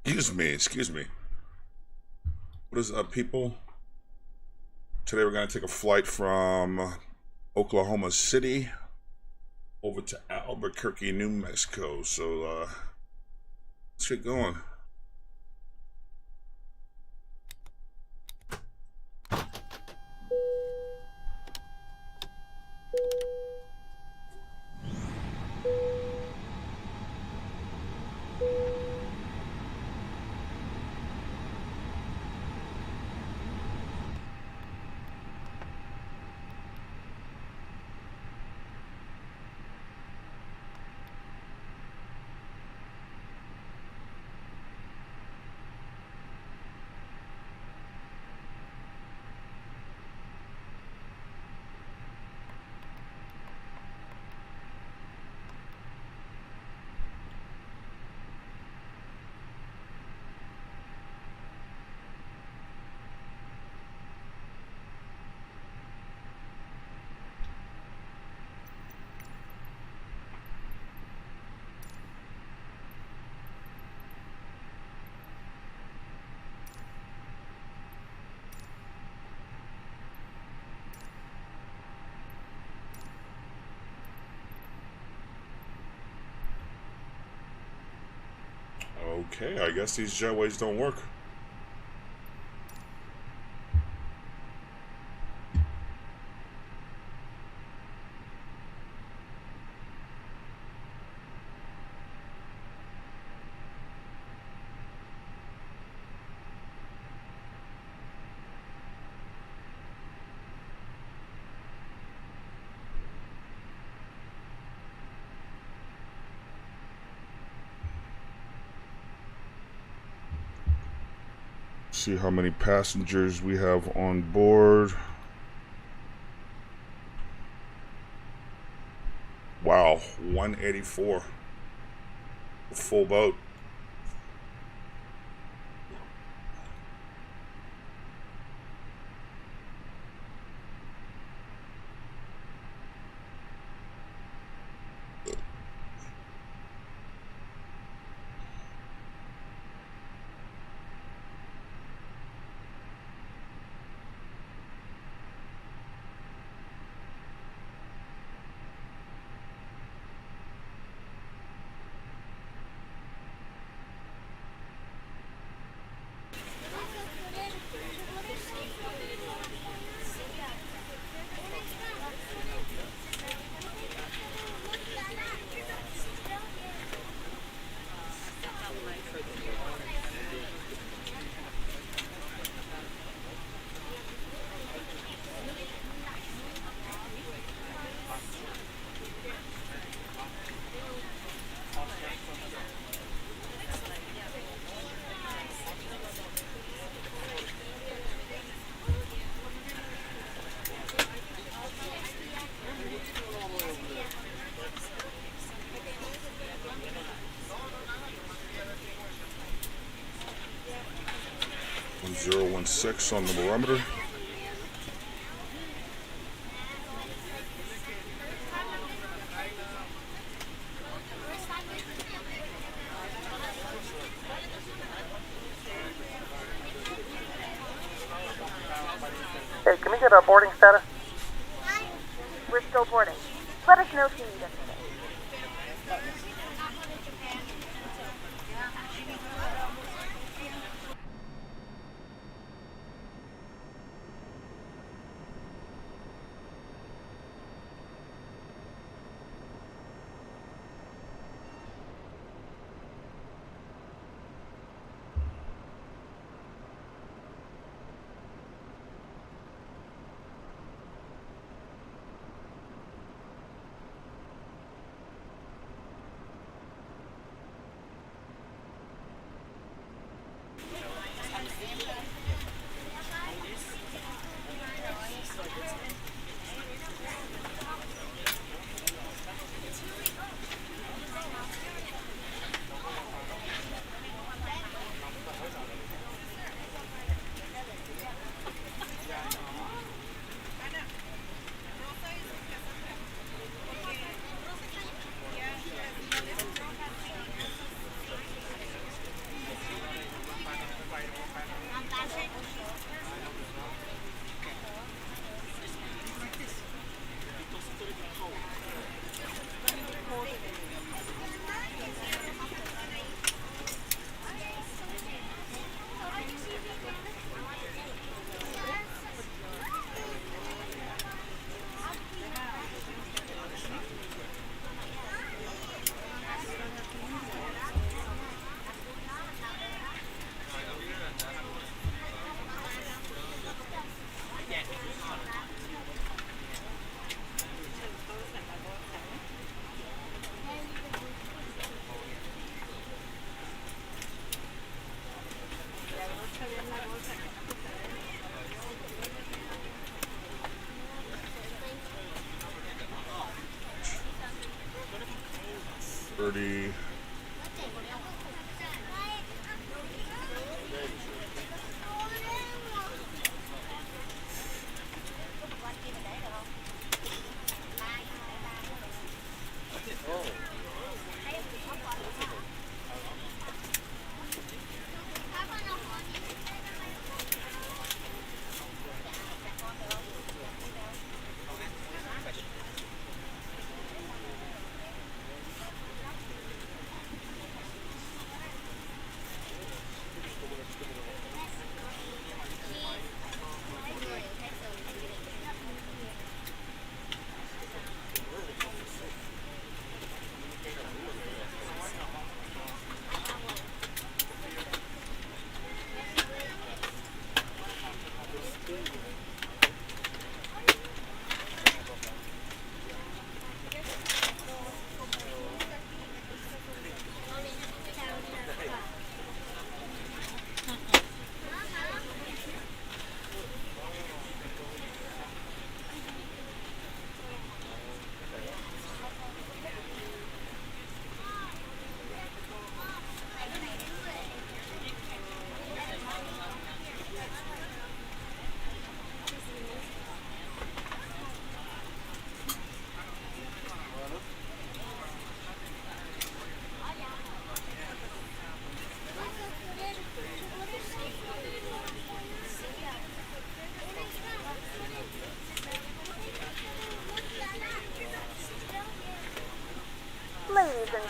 Excuse me. What is up, people? Today we're going to take a flight from Oklahoma City over to Albuquerque, New Mexico. So let's get going. Okay, I guess these jetways don't work. See how many passengers we have on board. Wow, 184. A full boat. .016 on the barometer. Hey, can we get our boarding status? We're still boarding. Let us know if you need anything.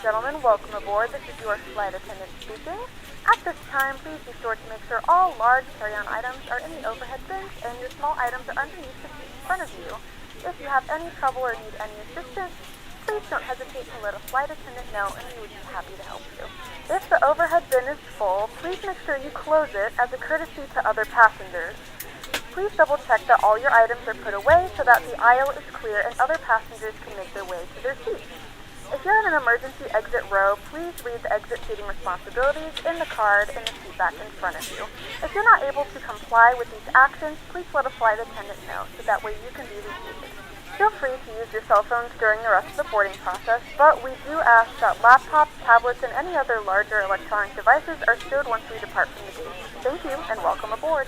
and gentlemen, welcome aboard. This is your flight attendant speaking. At this time, please be sure to make sure all large carry-on items are in the overhead bins and your small items are underneath the seat in front of you. If you have any trouble or need any assistance, please don't hesitate to let a flight attendant know and we would be happy to help you. If the overhead bin is full, please make sure you close it as a courtesy to other passengers. Please double check that all your items are put away so that the aisle is clear and other passengers can make their way to their seats. If you're in an emergency exit row, please read the exit seating responsibilities in the card in the seat back in front of you. If you're not able to comply with these actions, please let a flight attendant know so that way you can be reseated. Feel free to use your cell phones during the rest of the boarding process, but we do ask that laptops, tablets, and any other larger electronic devices are stowed once we depart from the gate. Thank you and welcome aboard.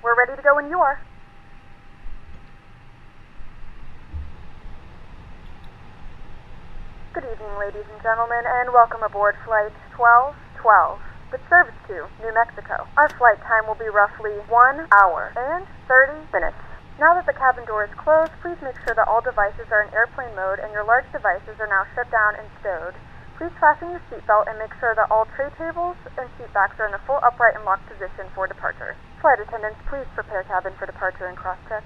We're ready to go when you are. Good evening, ladies and gentlemen, and welcome aboard Flight 1212, with service to New Mexico. Our flight time will be roughly 1 hour and 30 minutes. Now that the cabin door is closed, please make sure that all devices are in airplane mode and your large devices are now shut down and stowed. Please fasten your seatbelt and make sure that all tray tables and seat backs are in the full upright and locked position for departure. Flight attendants, please prepare cabin for departure and cross-check.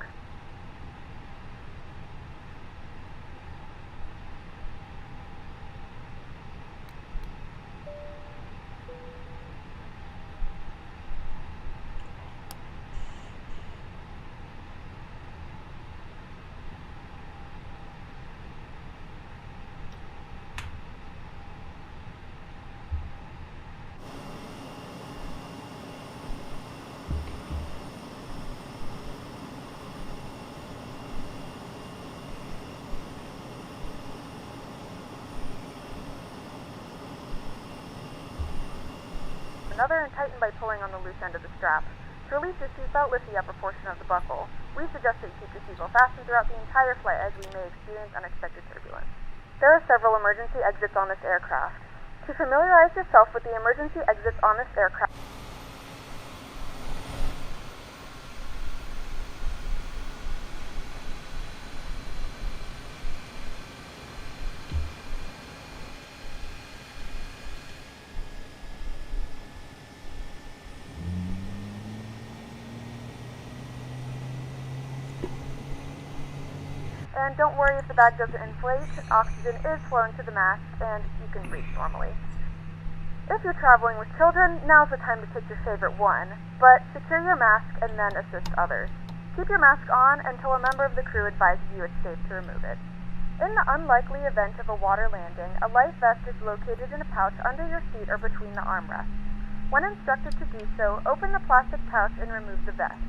another and tighten by pulling on the loose end of the strap. To release your seatbelt, lift the upper portion of the buckle. We suggest that you keep your seatbelt fastened throughout the entire flight as we may experience unexpected turbulence. There are several emergency exits on this aircraft. To familiarize yourself with the emergency exits on this aircraft, and don't worry if the bag doesn't inflate. Oxygen is flowing to the mask and you can breathe normally. If you're traveling with children, now's the time to take your favorite one, but secure your mask and then assist others. Keep your mask on until a member of the crew advises you it's safe to remove it. In the unlikely event of a water landing, a life vest is located in a pouch under your seat or between the armrests. When instructed to do so, open the plastic pouch and remove the vest.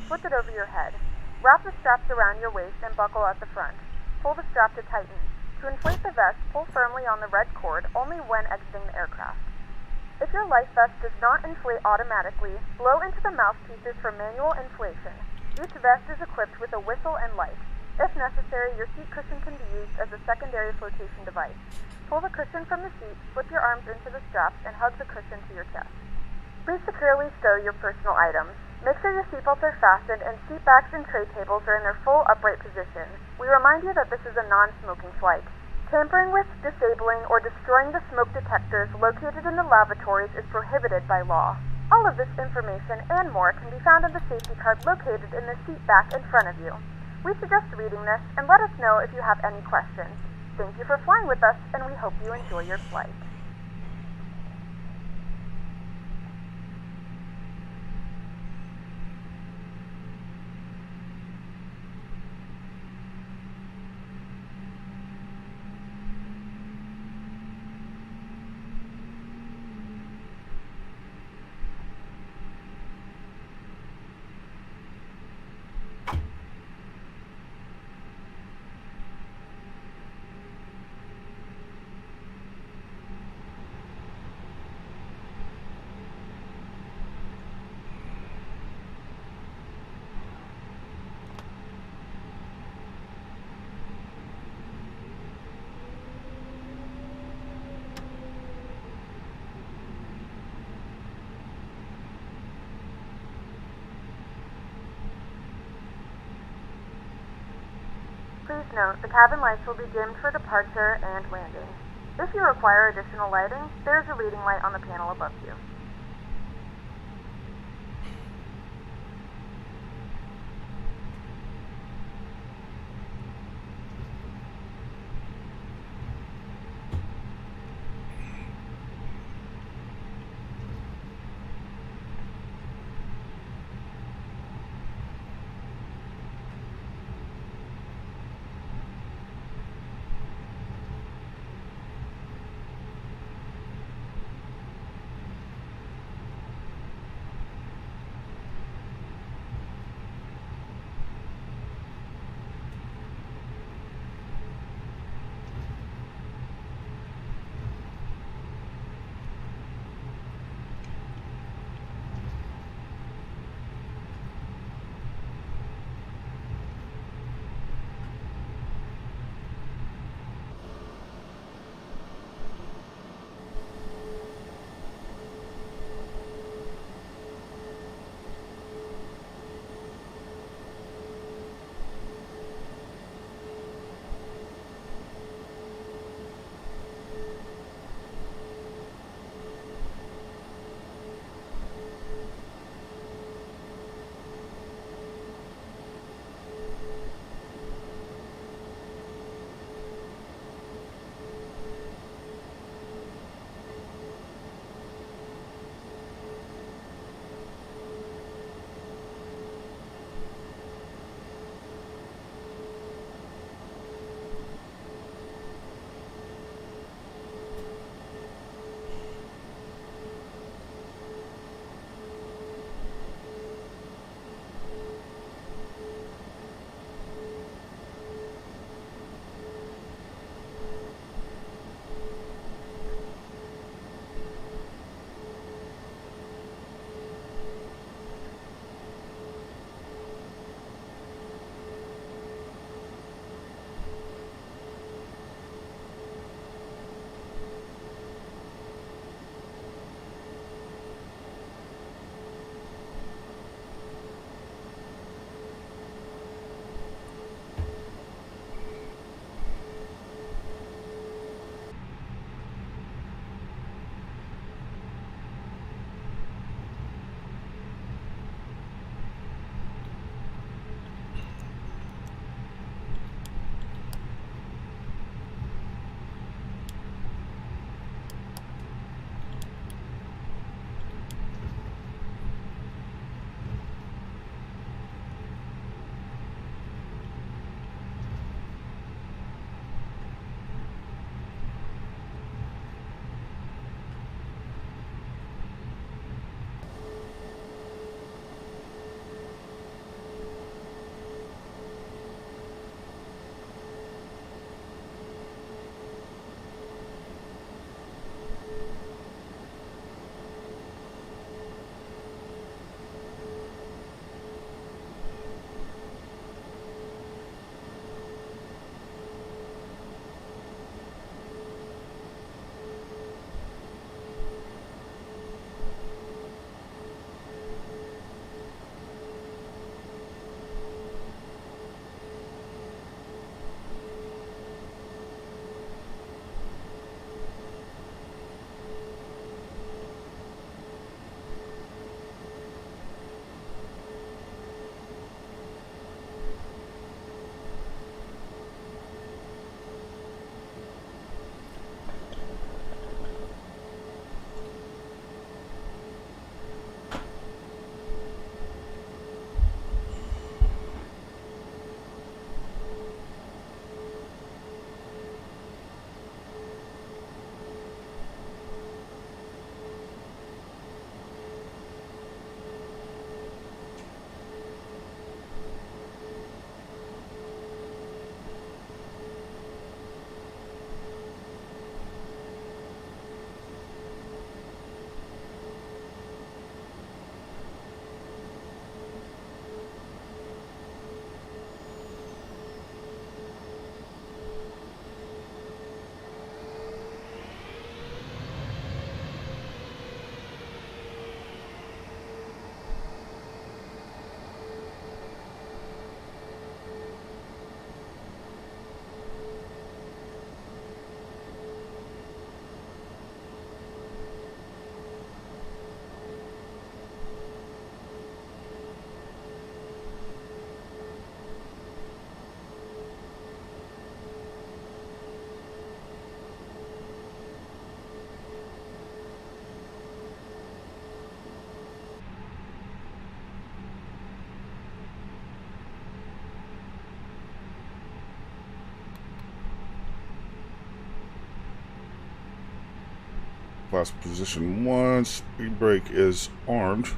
Flip it over your head. Wrap the straps around your waist and buckle at the front. Pull the strap to tighten. To inflate the vest, pull firmly on the red cord only when exiting the aircraft. If your life vest does not inflate automatically, blow into the mouthpieces for manual inflation. Each vest is equipped with a whistle and light. If necessary, your seat cushion can be used as a secondary flotation device. Pull the cushion from the seat, slip your arms into the straps, and hug the cushion to your chest. Please securely stow your personal items. Make sure your seatbelts are fastened and seat backs and tray tables are in their full upright position. We remind you that this is a non-smoking flight. Tampering with, disabling, or destroying the smoke detectors located in the lavatories is prohibited by law. All of this information and more can be found in the safety card located in the seat back in front of you. We suggest reading this and let us know if you have any questions. Thank you for flying with us, and we hope you enjoy your flight. Please note, the cabin lights will be dimmed for departure and landing. If you require additional lighting, there is a reading light on the panel above you. Blast position 1. Speed brake is armed.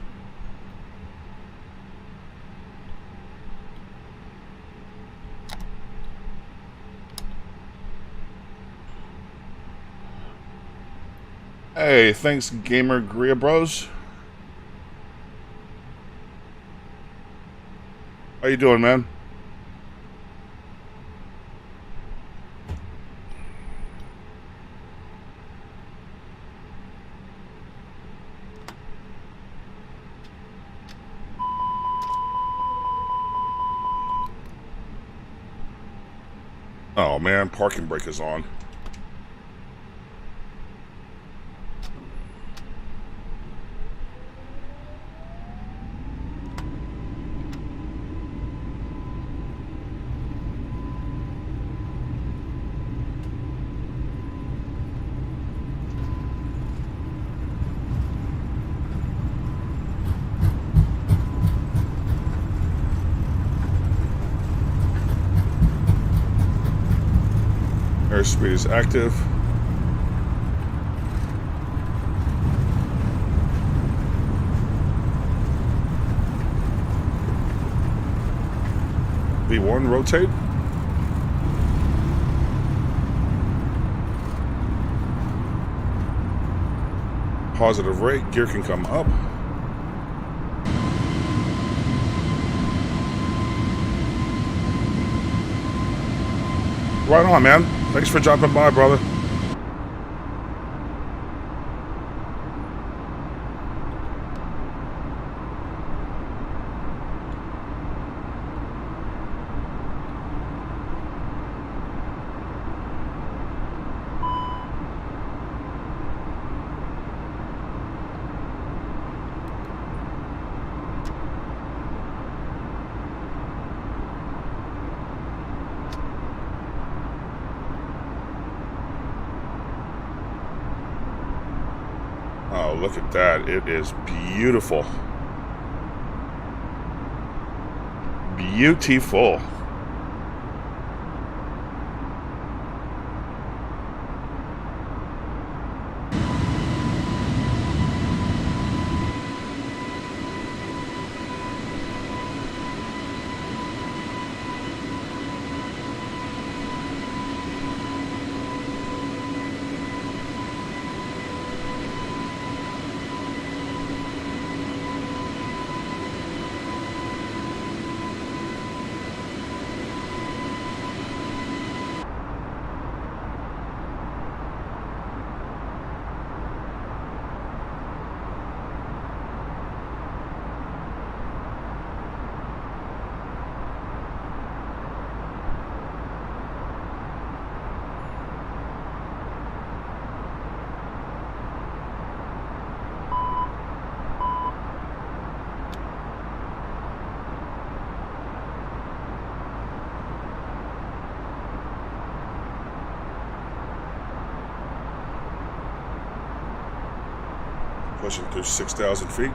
Hey, thanks, Gamer Gria Bros. How you doing, man? Oh man, parking brake is on. Airspeed is active. V1 rotate. Positive rate, gear can come up. Right on, man. Thanks for dropping by, brother. Oh, look at that. It is beautiful. Beautiful. Pushing through 6,000 feet.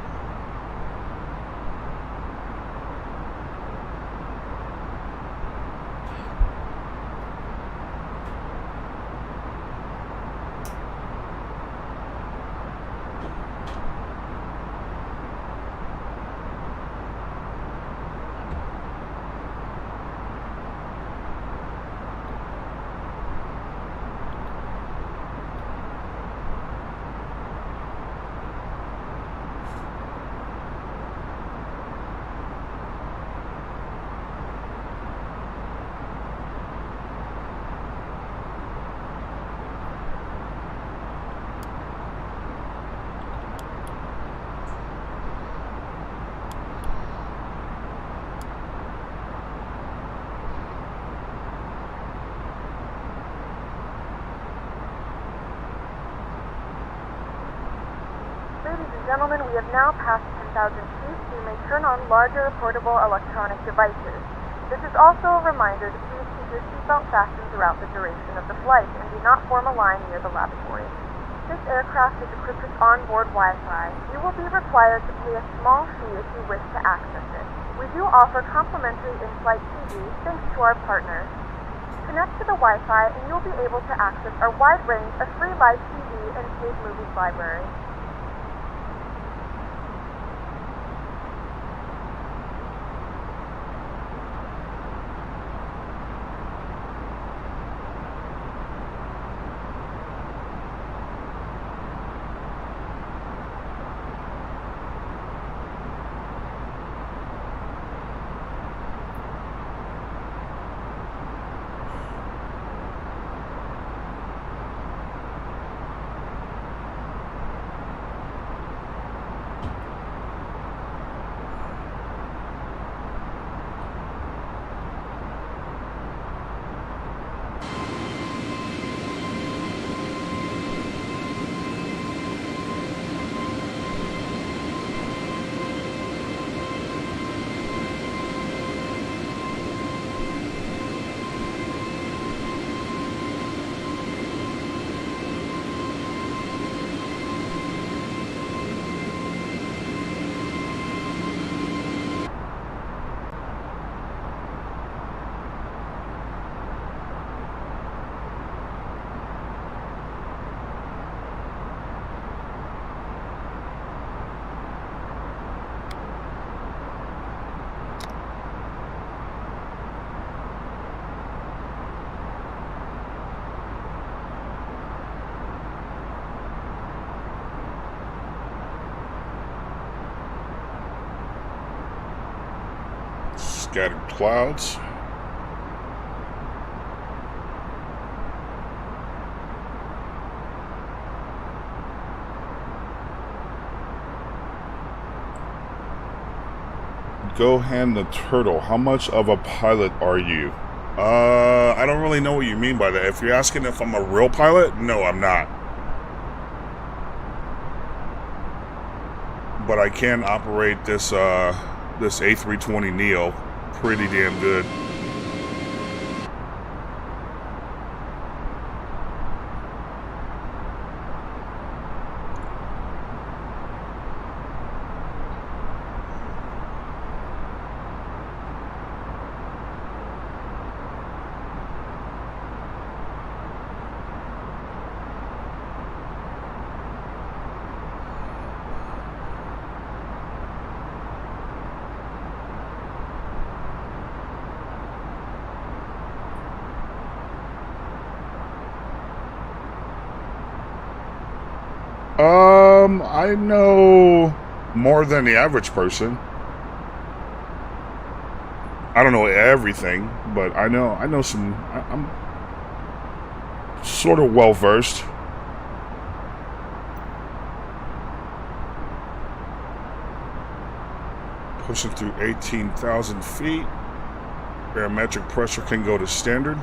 Gentlemen, we have now passed 10,000 feet, so you may turn on larger portable electronic devices. This is also a reminder to please keep your seatbelt fastened throughout the duration of the flight and do not form a line near the lavatory. This aircraft is equipped with onboard Wi-Fi. You will be required to pay a small fee if you wish to access it. We do offer complimentary in-flight TV thanks to our partners. Connect to the Wi-Fi and you'll be able to access our wide range of free live TV and paid movies library. Scattered clouds. Gohan the Turtle, how much of a pilot are you? I don't really know what you mean by that. If you're asking if I'm a real pilot, no, I'm not. But I can operate this this A320 Neo pretty damn good. I know more than the average person. I don't know everything, but I know some. I'm sort of well versed. Pushing through 18,000 feet. Barometric pressure can go to standard.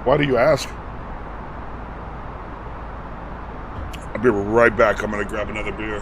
Why do you ask? I'll be right back. I'm gonna grab another beer.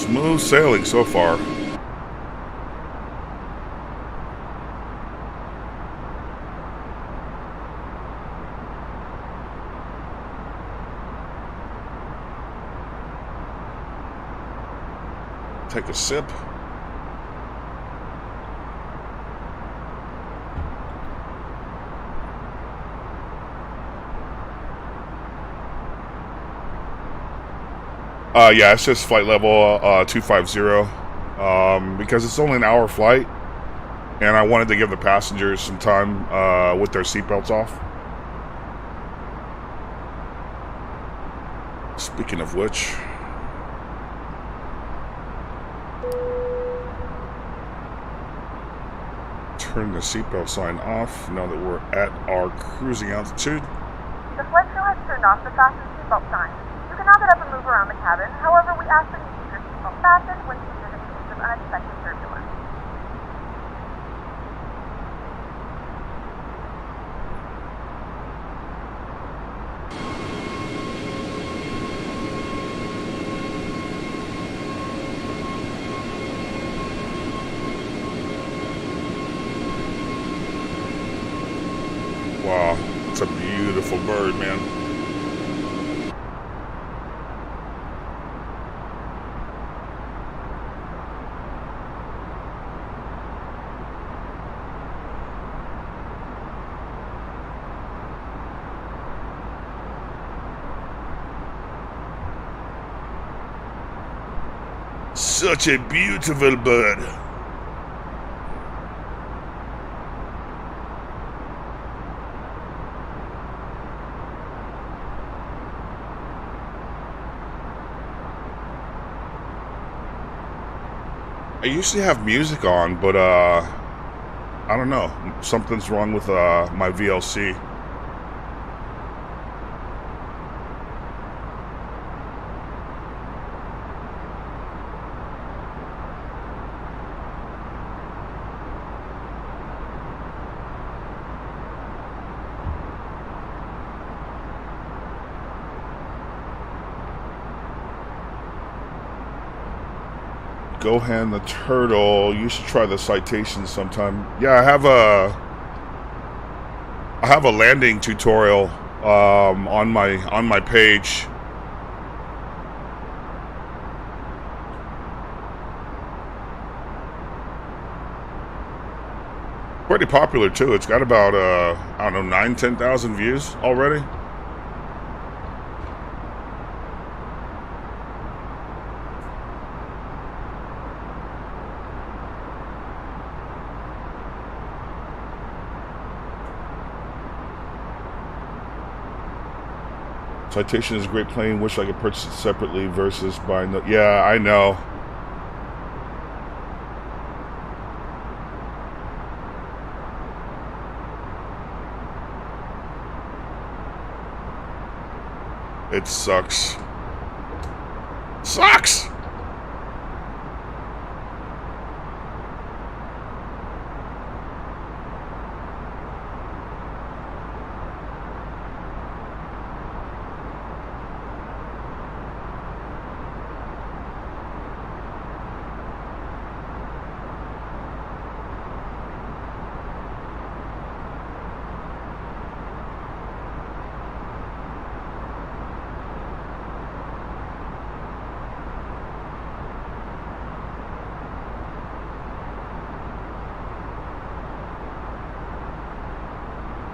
Smooth sailing so far. Take a sip. Yeah, it's just flight level 250, because it's only an hour flight, and I wanted to give the passengers some time with their seatbelts off. Speaking of which, turn the seatbelt sign off now that we're at our cruising altitude. The flight crew has turned off the fasten seatbelt sign. You can now get up and move around the cabin. However, we ask that you keep your seatbelt fastened when seated in case of unexpected turbulence. Wow, it's a beautiful bird, man. Such a beautiful bird. I usually have music on, but I don't know. Something's wrong with my VLC. Gohan the Turtle, you should try the citation sometime. Yeah, I have a landing tutorial on my page. Pretty popular too. It's got about I don't know, 9,000-10,000 views already. Citation is a great plane. Wish I could purchase it separately versus buying the... Yeah, I know. It sucks. Sucks!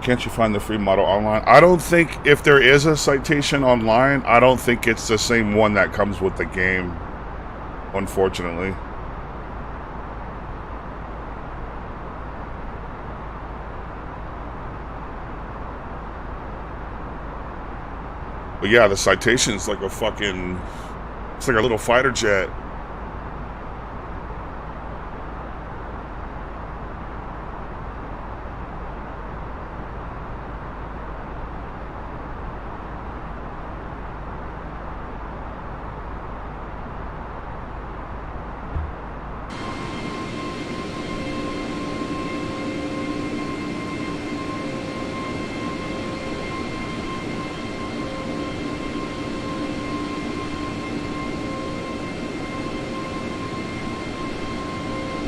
Can't you find the free model online? I don't think, if there is a citation online, I don't think it's the same one that comes with the game, unfortunately. But yeah, the citation is like a fucking... It's like a little fighter jet.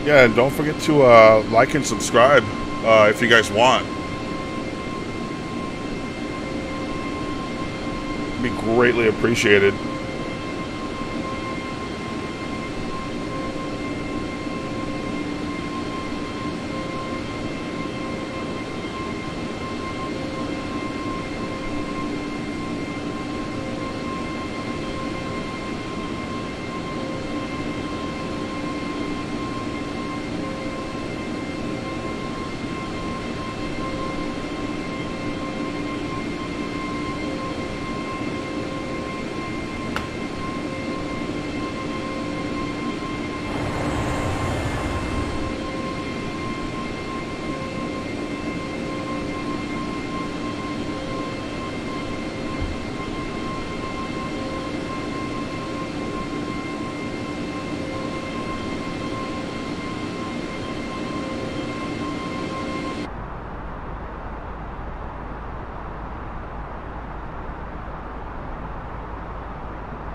Yeah, and don't forget to like and subscribe if you guys want. It'd be greatly appreciated.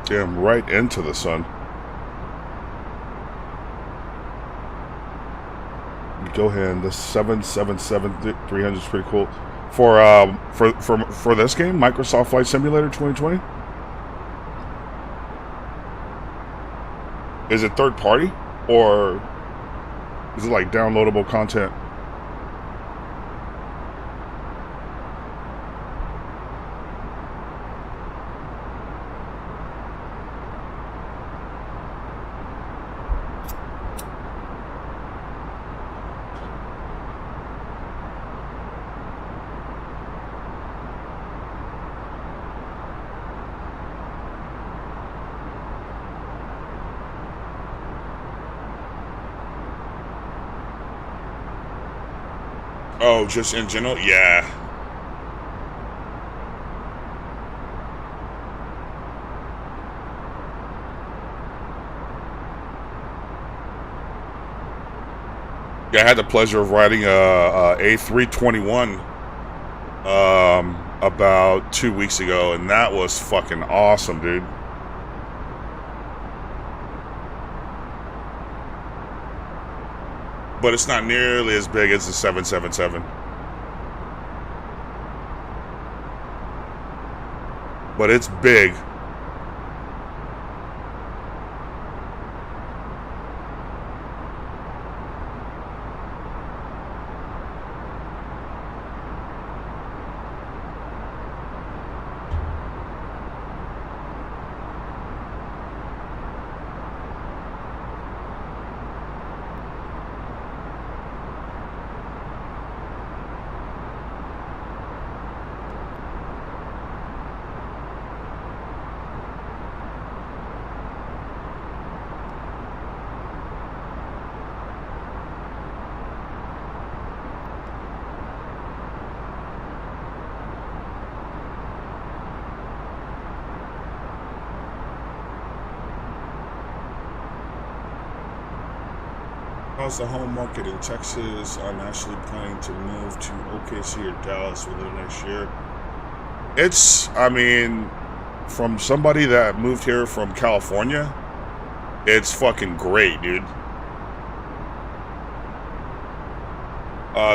Damn, right into the sun. Go ahead. The 777-300 is pretty cool. For this game, Microsoft Flight Simulator 2020. Is it third party or is it like downloadable content? Oh, just in general? Yeah. Yeah, I had the pleasure of riding a A321 about 2 weeks ago, and that was fucking awesome, dude. But it's not nearly as big as the 777. But it's big. How's the home market in Texas? I'm actually planning to move to OKC or Dallas within the next year. It's, I mean, from somebody that moved here from California, it's fucking great, dude.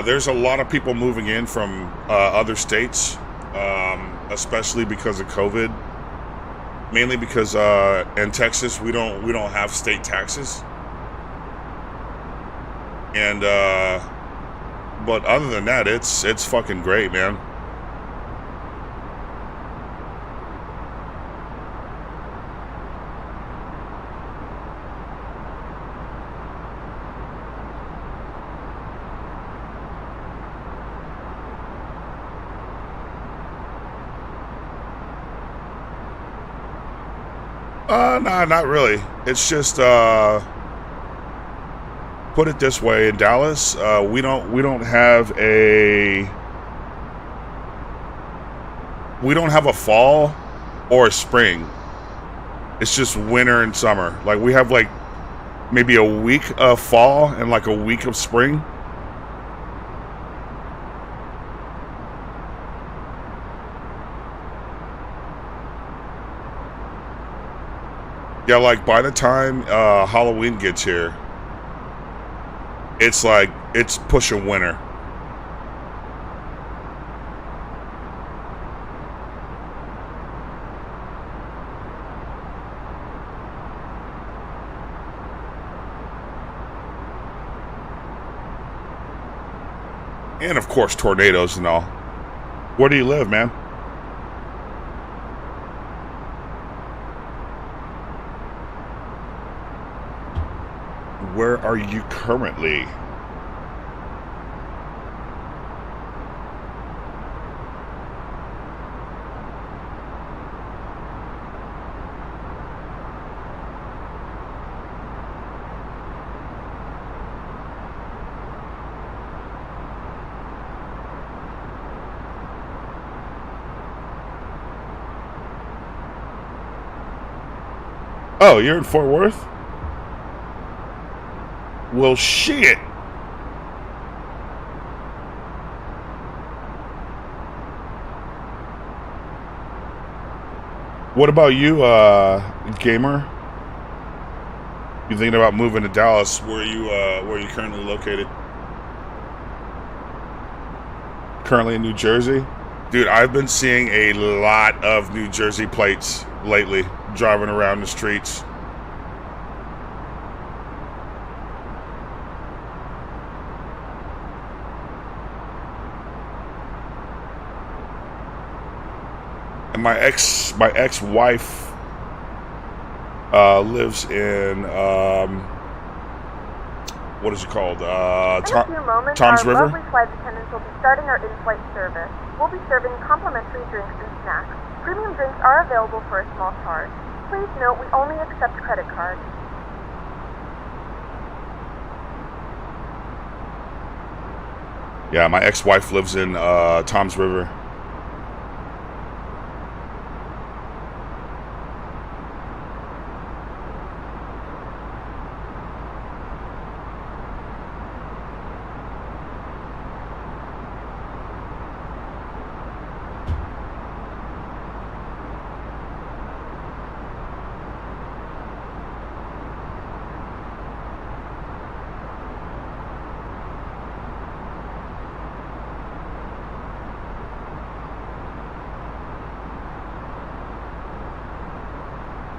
There's a lot of people moving in from other states, especially because of COVID. Mainly because in Texas we don't have state taxes. And but other than that, it's fucking great, man. Nah, not really. It's just put it this way, in Dallas, we don't have a fall or a spring. It's just winter and summer. Like we have like maybe a week of fall and like a week of spring. Yeah, like by the time Halloween gets here, it's like it's pushing winter. And of course tornadoes and all. Where do you live, man? Where are you currently? Oh, you're in Fort Worth? Well, shit. What about you, gamer? You thinking about moving to Dallas? Where are you currently located? Currently in New Jersey? Dude, I've been seeing a lot of New Jersey plates lately, driving around the streets. And my ex-wife lives in what is it called? In a few moments, Tom's our River. lovely flight attendants will be starting our in-flight service. We'll be serving complimentary drinks and snacks. Premium drinks are available for a small charge. Please note we only accept credit cards. Yeah, my ex-wife lives in Tom's River.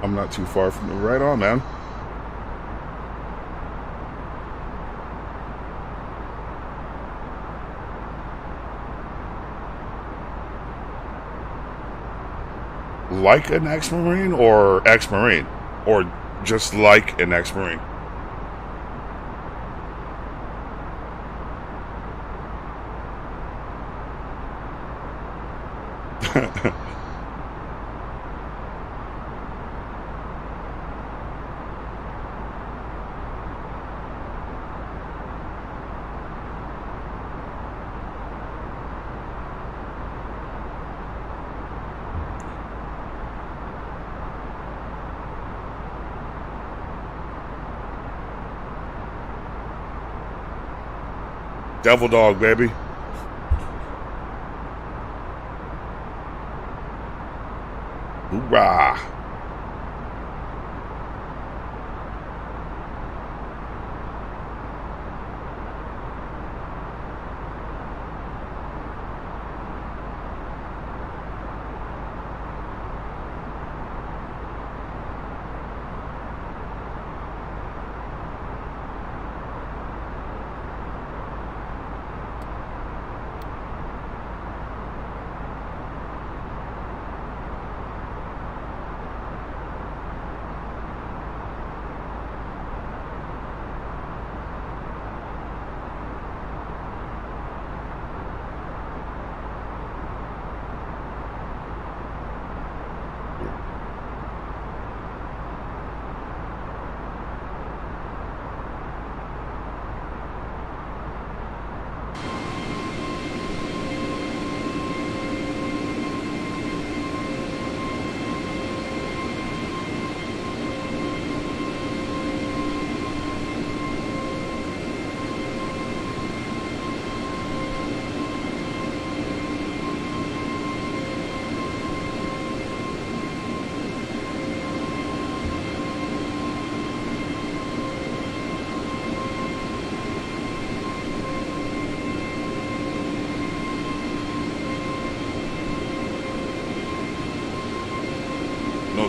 I'm not too far from the right on, man. Like an ex-Marine or ex-Marine? Or just like an ex-Marine? Devil dog, baby. Hoorah.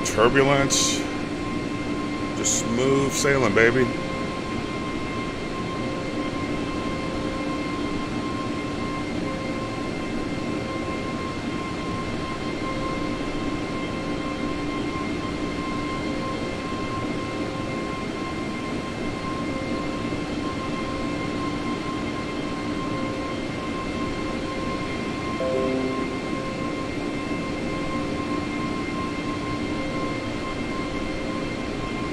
turbulence. Just smooth sailing, baby.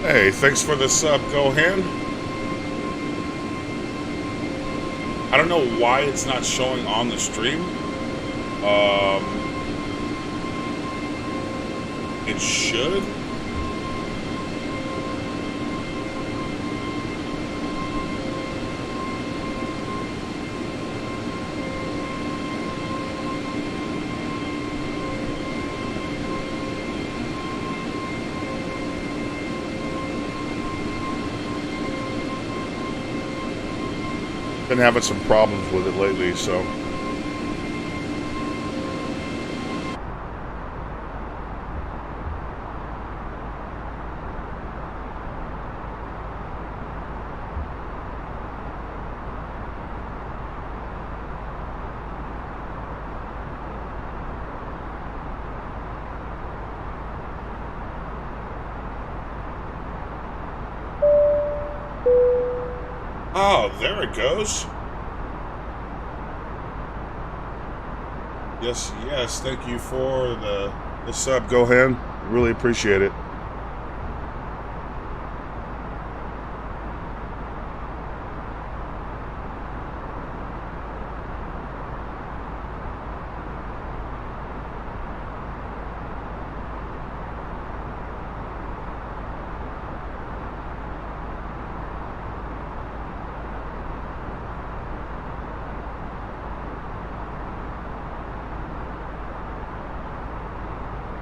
Hey, thanks for the sub, Gohan. I don't know why it's not showing on the stream. It should. Been having some problems with it lately, so. Oh, there it goes. Yes, thank you for the sub, Gohan. Really appreciate it.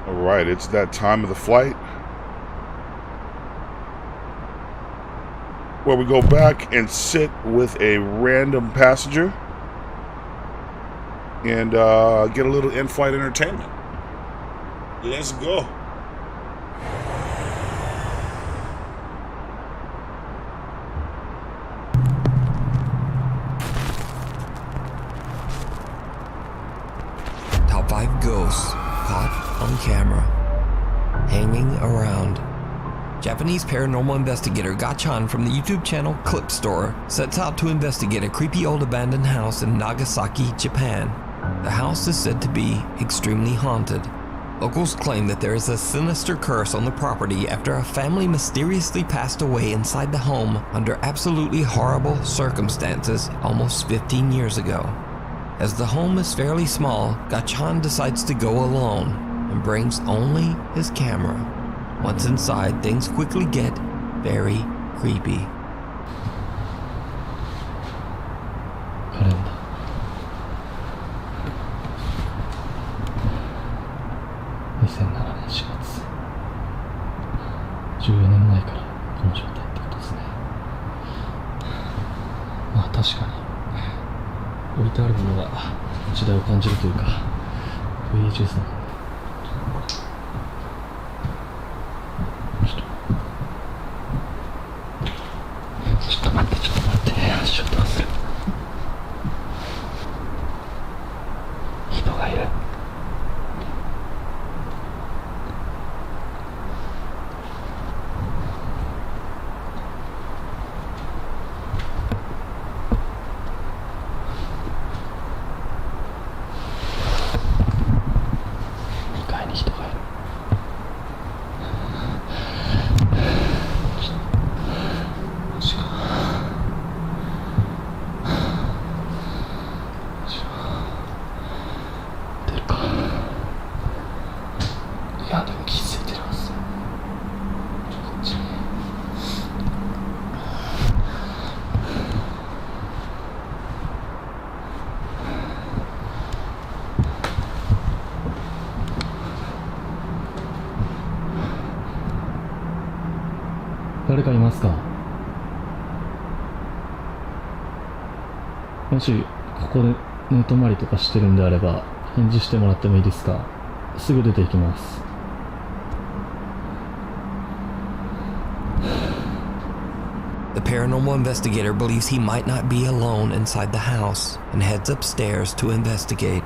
Alright, it's that time of the flight where we go back and sit with a random passenger and get a little in-flight entertainment. Let's go. Top 5 ghosts caught on camera, hanging around. Japanese paranormal investigator Gachan from the YouTube channel Clip Store sets out to investigate a creepy old abandoned house in Nagasaki, Japan. The house is said to be extremely haunted. Locals claim that there is a sinister curse on the property after a family mysteriously passed away inside the home under absolutely horrible circumstances almost 15 years ago. As the home is fairly small, Gachan decides to go alone and brings only his camera. Once inside, things quickly get very creepy.誰かいますか？もしここで寝泊まりとかしてるんであれば返事してもらってもいいですか？すぐ出て行きます。paranormal investigator believes he might not be alone inside the house and heads upstairs to investigate.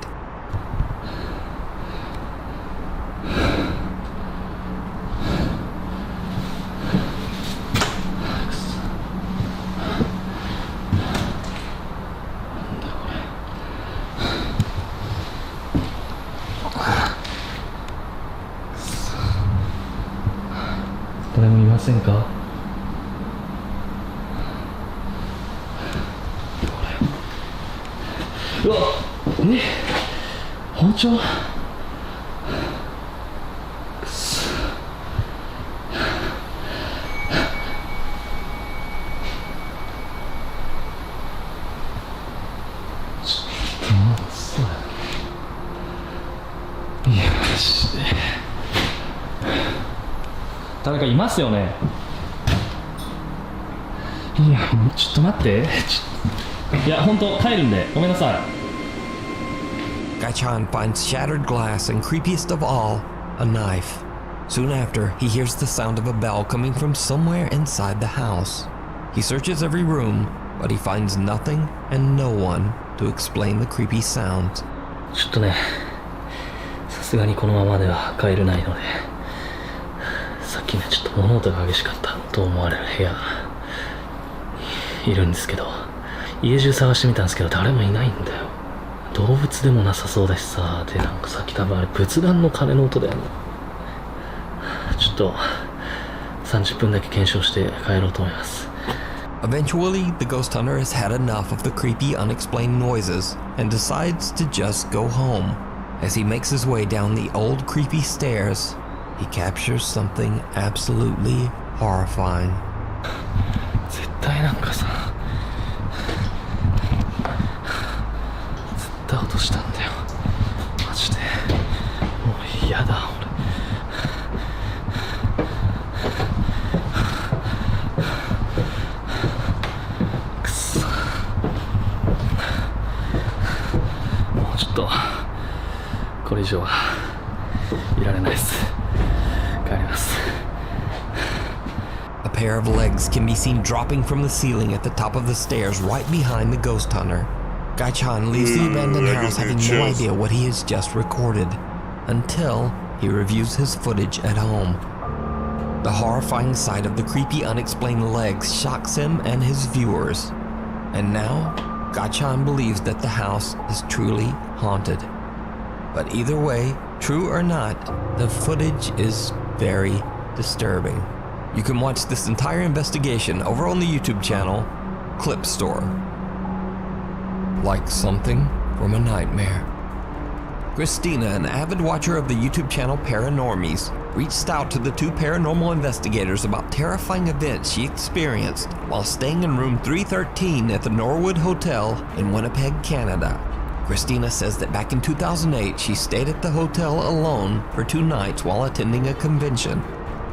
誰かいますよね。いや、もうちょっと待って。いや、本当帰るんでごめんなさい。Gaichan finds shattered glass and, creepiest of all, a knife. Soon after, he hears the sound of a bell coming from somewhere inside the house. He searches every room, but he finds nothing and no one to explain the creepy sounds. ちょっとね、さすがにこのままでは帰れないので、さっきね、ちょっと物音が激しかったと思われる部屋いるんですけど、家中探してみたんですけど誰もいないんだよ。動物でもなさそうだしさ、でなんかさっき多分あれ仏壇の鐘の音だよね。ちょっと30分だけ検証して帰ろうと思います。Eventually, the ghost hunter has had enough of the creepy, unexplained noises and decides to just go home. As he makes his way down the old creepy stairs, he captures something absolutely horrifying. 絶対なんかさ、絶対落としたんだよ。マジで。もう嫌だ、俺。くそ。もうちょっと、これ以上はいられないです。帰ります。A pair of legs can be seen dropping from the ceiling at the top of the stairs right behind the ghost hunter. Gaichan leaves the abandoned house having no idea what he has just recorded, until he reviews his footage at home. The horrifying sight of the creepy, unexplained legs shocks him and his viewers. And now, Gaichan believes that the house is truly haunted. But either way, true or not, the footage is very disturbing. You can watch this entire investigation over on the YouTube channel, Clip Store. Like something from a nightmare. Christina, an avid watcher of the YouTube channel Paranormies, reached out to the two paranormal investigators about terrifying events she experienced while staying in room 313 at the Norwood Hotel in Winnipeg, Canada. Christina says that back in 2008, she stayed at the hotel alone for 2 nights while attending a convention.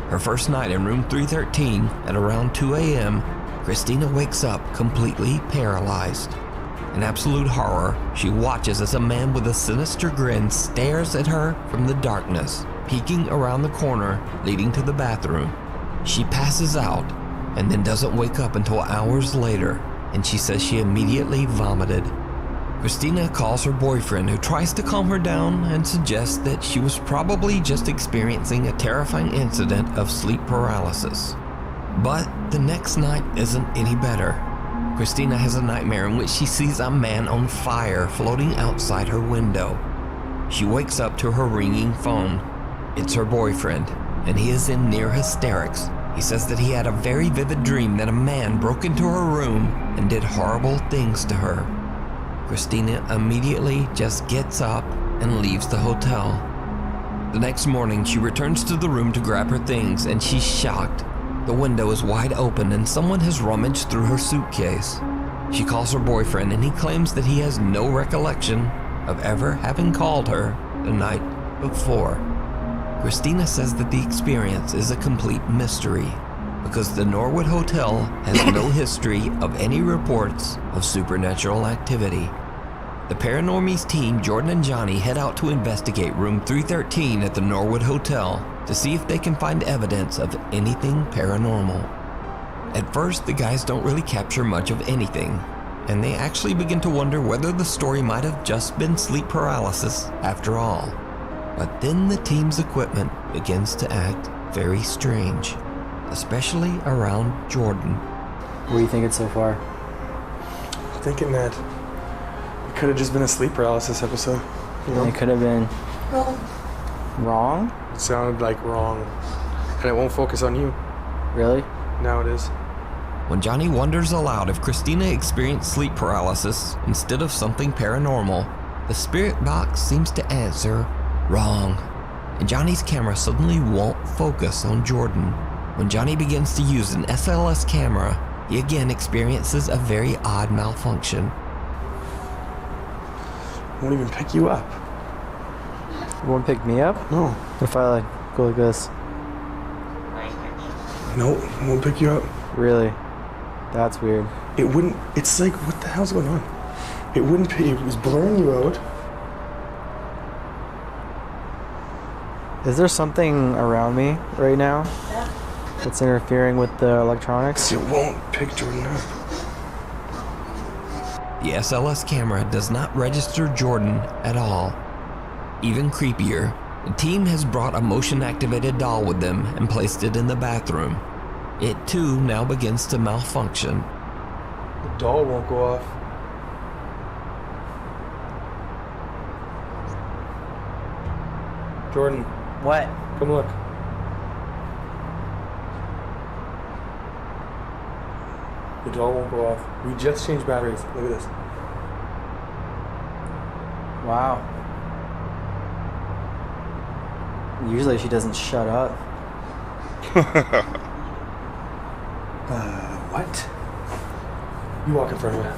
Her first night in room 313 at around 2 a.m., Christina wakes up completely paralyzed. In absolute horror, she watches as a man with a sinister grin stares at her from the darkness, peeking around the corner leading to the bathroom. She passes out and then doesn't wake up until hours later, and she says she immediately vomited. Christina calls her boyfriend, who tries to calm her down and suggests that she was probably just experiencing a terrifying incident of sleep paralysis. But the next night isn't any better. Christina has a nightmare in which she sees a man on fire floating outside her window. She wakes up to her ringing phone. It's her boyfriend, and he is in near hysterics. He says that he had a very vivid dream that a man broke into her room and did horrible things to her. Christina immediately just gets up and leaves the hotel. The next morning, she returns to the room to grab her things, and she's shocked. The window is wide open and someone has rummaged through her suitcase. She calls her boyfriend and he claims that he has no recollection of ever having called her the night before. Christina says that the experience is a complete mystery because the Norwood Hotel has no history of any reports of supernatural activity. The Paranormies team, Jordan and Johnny, head out to investigate room 313 at the Norwood Hotel to see if they can find evidence of anything paranormal. At first, the guys don't really capture much of anything, and they actually begin to wonder whether the story might have just been sleep paralysis after all. But then the team's equipment begins to act very strange, especially around Jordan. What are you thinking so far? Thinking that it could have just been a sleep paralysis episode. You know? It could have been wrong? It sounded like wrong. And it won't focus on you. Really? Now it is. When Johnny wonders aloud if Christina experienced sleep paralysis instead of something paranormal, the spirit box seems to answer wrong, and Johnny's camera suddenly won't focus on Jordan. When Johnny begins to use an SLS camera, he again experiences a very odd malfunction. Won't even pick you up. You won't pick me up? No. What if I like go like this? Nope, won't pick you up. Really? That's weird. It wouldn't, it's like, what the hell's going on? It wouldn't pick, it was blurring you out. Is there something around me right now that's interfering with the electronics? It won't pick Jordan up. The SLS camera does not register Jordan at all. Even creepier, the team has brought a motion-activated doll with them and placed it in the bathroom. It too now begins to malfunction. The doll won't go off. Jordan, What? come look. The doll won't go off. We just changed batteries. Look at this. Wow. Usually she doesn't shut up. What? You walk in front of it.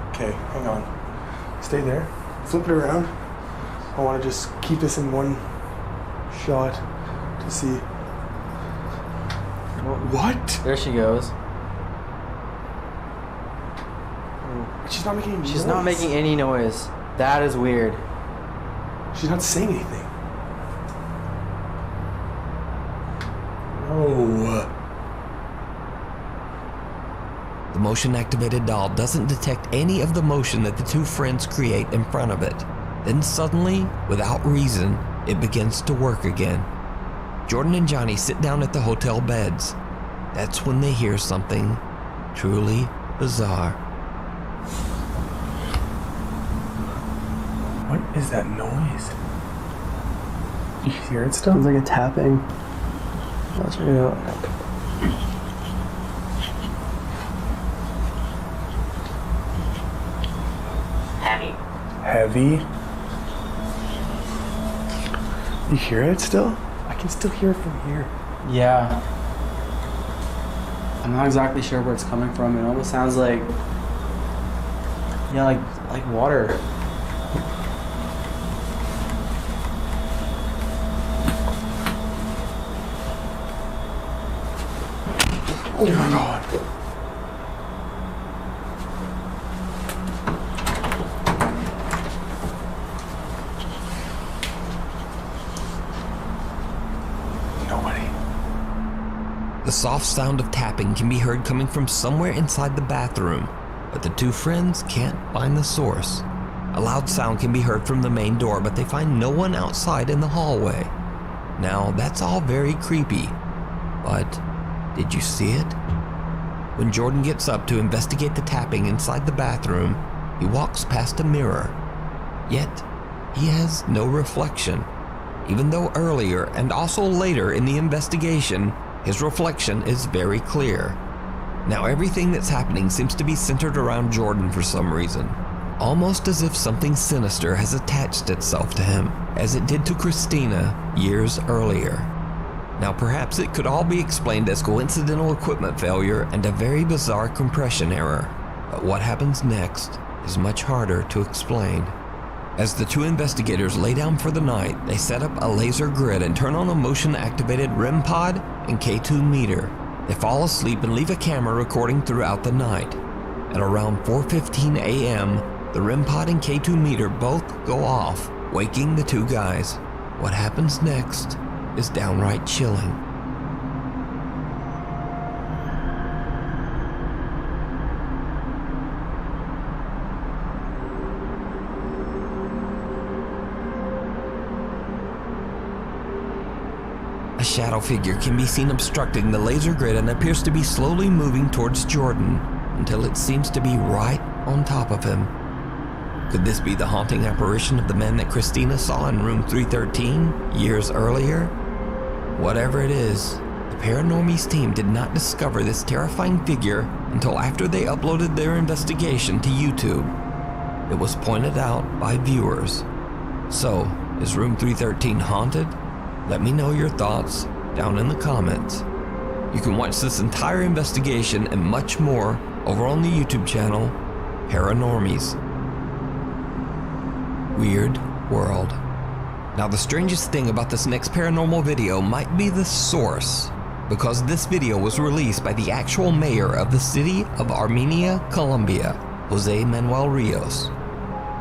Okay, hang on. Stay there. Flip it around. I want to just keep this in one shot to see. What? There she goes. She's not making any noise. She's not making any noise. That is weird. She's not saying anything. No. The motion-activated doll doesn't detect any of the motion that the two friends create in front of it. Then suddenly, without reason, it begins to work again. Jordan and Johnny sit down at the hotel beds. That's when they hear something truly bizarre. What is that noise? You hear it still? Sounds like a tapping. Let's check it out. Heavy. You hear it still? I can still hear it from here. Yeah. I'm not exactly sure where it's coming from. It almost sounds like, yeah, like water. Oh my god. The soft sound of tapping can be heard coming from somewhere inside the bathroom, but the two friends can't find the source. A loud sound can be heard from the main door, but they find no one outside in the hallway. Now, that's all very creepy, but did you see it? When Jordan gets up to investigate the tapping inside the bathroom, he walks past a mirror. Yet, he has no reflection, even though earlier and also later in the investigation, his reflection is very clear. Now everything that's happening seems to be centered around Jordan for some reason, almost as if something sinister has attached itself to him, as it did to Christina years earlier. Now perhaps it could all be explained as coincidental equipment failure and a very bizarre compression error, but what happens next is much harder to explain. As the two investigators lay down for the night, they set up a laser grid and turn on a motion-activated REM pod and K2 meter. They fall asleep and leave a camera recording throughout the night. At around 4:15 a.m., the REM pod and K2 meter both go off, waking the two guys. What happens next is downright chilling. A shadow figure can be seen obstructing the laser grid and appears to be slowly moving towards Jordan until it seems to be right on top of him. Could this be the haunting apparition of the man that Christina saw in room 313 years earlier? Whatever it is, the Paranormies team did not discover this terrifying figure until after they uploaded their investigation to YouTube. It was pointed out by viewers. So, is room 313 haunted? Let me know your thoughts down in the comments. You can watch this entire investigation and much more over on the YouTube channel, Paranormies. Weird World. Now the strangest thing about this next paranormal video might be the source, because this video was released by the actual mayor of the city of Armenia, Colombia, Jose Manuel Rios.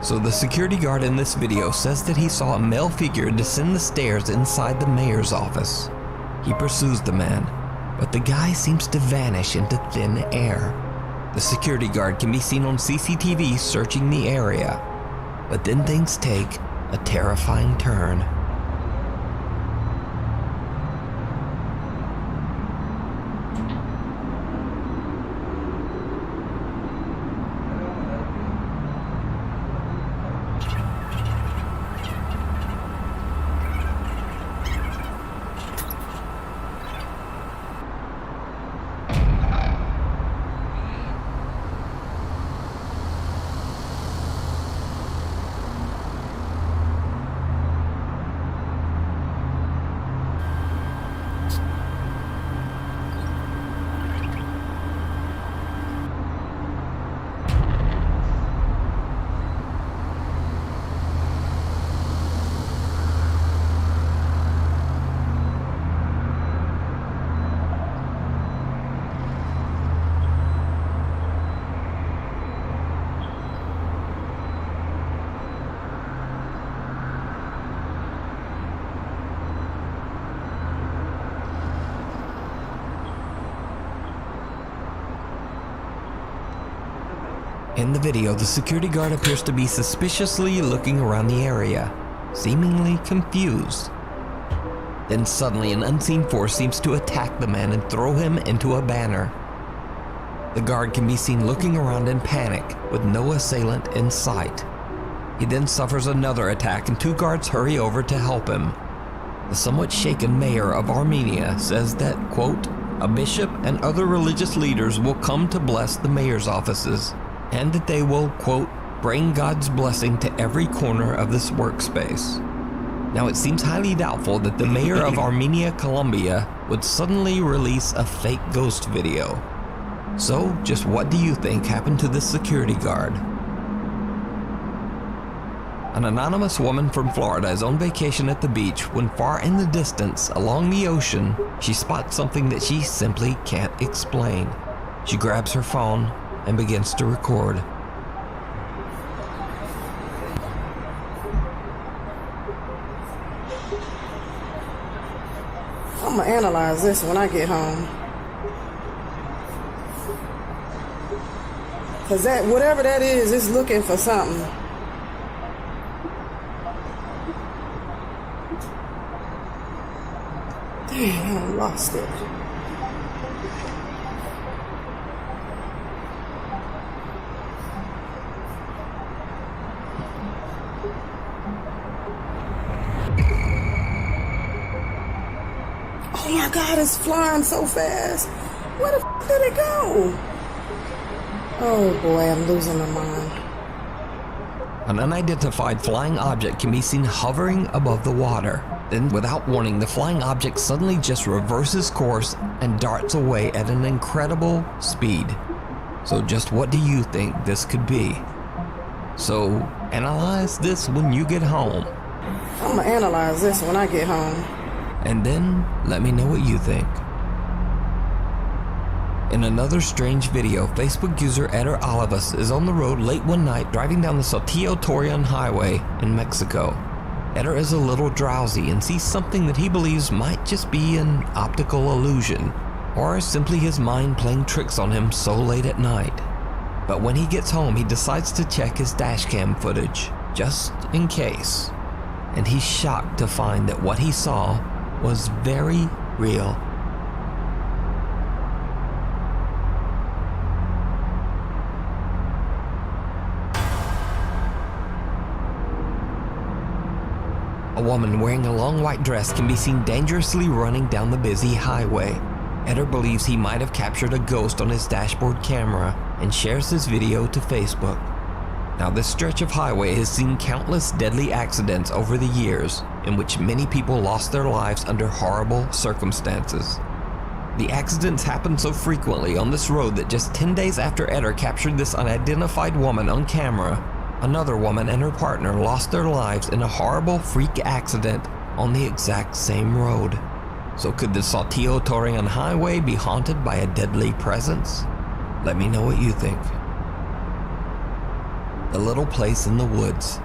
So the security guard in this video says that he saw a male figure descend the stairs inside the mayor's office. He pursues the man, but the guy seems to vanish into thin air. The security guard can be seen on CCTV searching the area, but then things take a terrifying turn. In the video, the security guard appears to be suspiciously looking around the area, seemingly confused. Then suddenly an unseen force seems to attack the man and throw him into a banner. The guard can be seen looking around in panic with no assailant in sight. He then suffers another attack and two guards hurry over to help him. The somewhat shaken mayor of Armenia says that, quote, a bishop and other religious leaders will come to bless the mayor's offices, and that they will, quote, bring God's blessing to every corner of this workspace. Now it seems highly doubtful that the mayor of Armenia, Colombia would suddenly release a fake ghost video. So just what do you think happened to this security guard? An anonymous woman from Florida is on vacation at the beach when far in the distance along the ocean, she spots something that she simply can't explain. She grabs her phone and begins to record. I'm gonna analyze this when I get home. Cause that, whatever that is looking for something. Damn, I lost it. Oh my God, it's flying so fast. Where the f did it go? Oh boy, I'm losing my mind. An unidentified flying object can be seen hovering above the water. Then, without warning, the flying object suddenly just reverses course and darts away at an incredible speed. So just what do you think this could be? So, analyze this when you get home. I'm gonna analyze this when I get home. And then, let me know what you think. In another strange video, Facebook user Eder Olivas is on the road late one night driving down the Saltillo-Torreon highway in Mexico. Eder is a little drowsy and sees something that he believes might just be an optical illusion, or simply his mind playing tricks on him so late at night. But when he gets home, he decides to check his dashcam footage, just in case. And he's shocked to find that what he saw was very real. A woman wearing a long white dress can be seen dangerously running down the busy highway. Eder believes he might have captured a ghost on his dashboard camera and shares this video to Facebook. Now, this stretch of highway has seen countless deadly accidents over the years in which many people lost their lives under horrible circumstances. The accidents happen so frequently on this road that just 10 days after Eder captured this unidentified woman on camera, another woman and her partner lost their lives in a horrible freak accident on the exact same road. So could the Saltillo Torreon highway be haunted by a deadly presence? Let me know what you think. The Little Place in the Woods.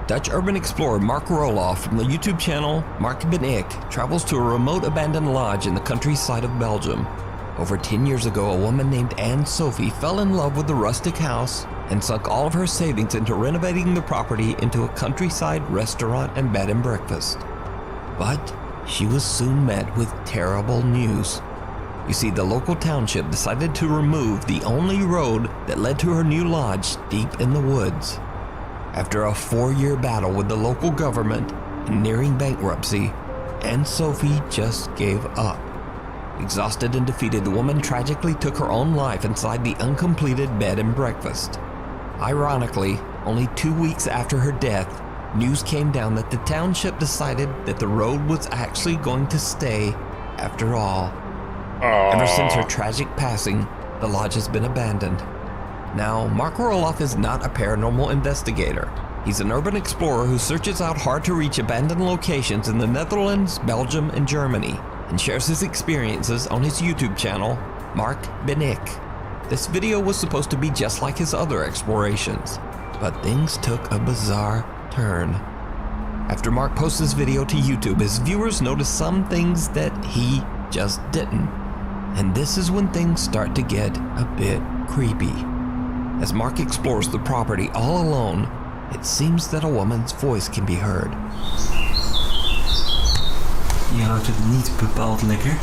Dutch urban explorer Mark Roloff from the YouTube channel Mark PACX travels to a remote abandoned lodge in the countryside of Belgium. Over 10 years ago, a woman named Anne-Sophie fell in love with the rustic house and sunk all of her savings into renovating the property into a countryside restaurant and bed and breakfast. But she was soon met with terrible news. You see, the local township decided to remove the only road that led to her new lodge deep in the woods. After a 4-year battle with the local government and nearing bankruptcy, Anne-Sophie just gave up. Exhausted and defeated, the woman tragically took her own life inside the uncompleted bed and breakfast. Ironically, only 2 weeks after her death, news came down that the township decided that the road was actually going to stay after all. Ever since her tragic passing, the lodge has been abandoned. Now, Mark Roloff is not a paranormal investigator. He's an urban explorer who searches out hard-to-reach abandoned locations in the Netherlands, Belgium, and Germany, and shares his experiences on his YouTube channel, Mark PACX. This video was supposed to be just like his other explorations, but things took a bizarre turn. After Mark posts this video to YouTube, his viewers noticed some things that he just didn't. And this is when things start to get a bit creepy. As Mark explores the property all alone, it seems that a woman's voice can be heard. Je houdt het niet bepaald lekker.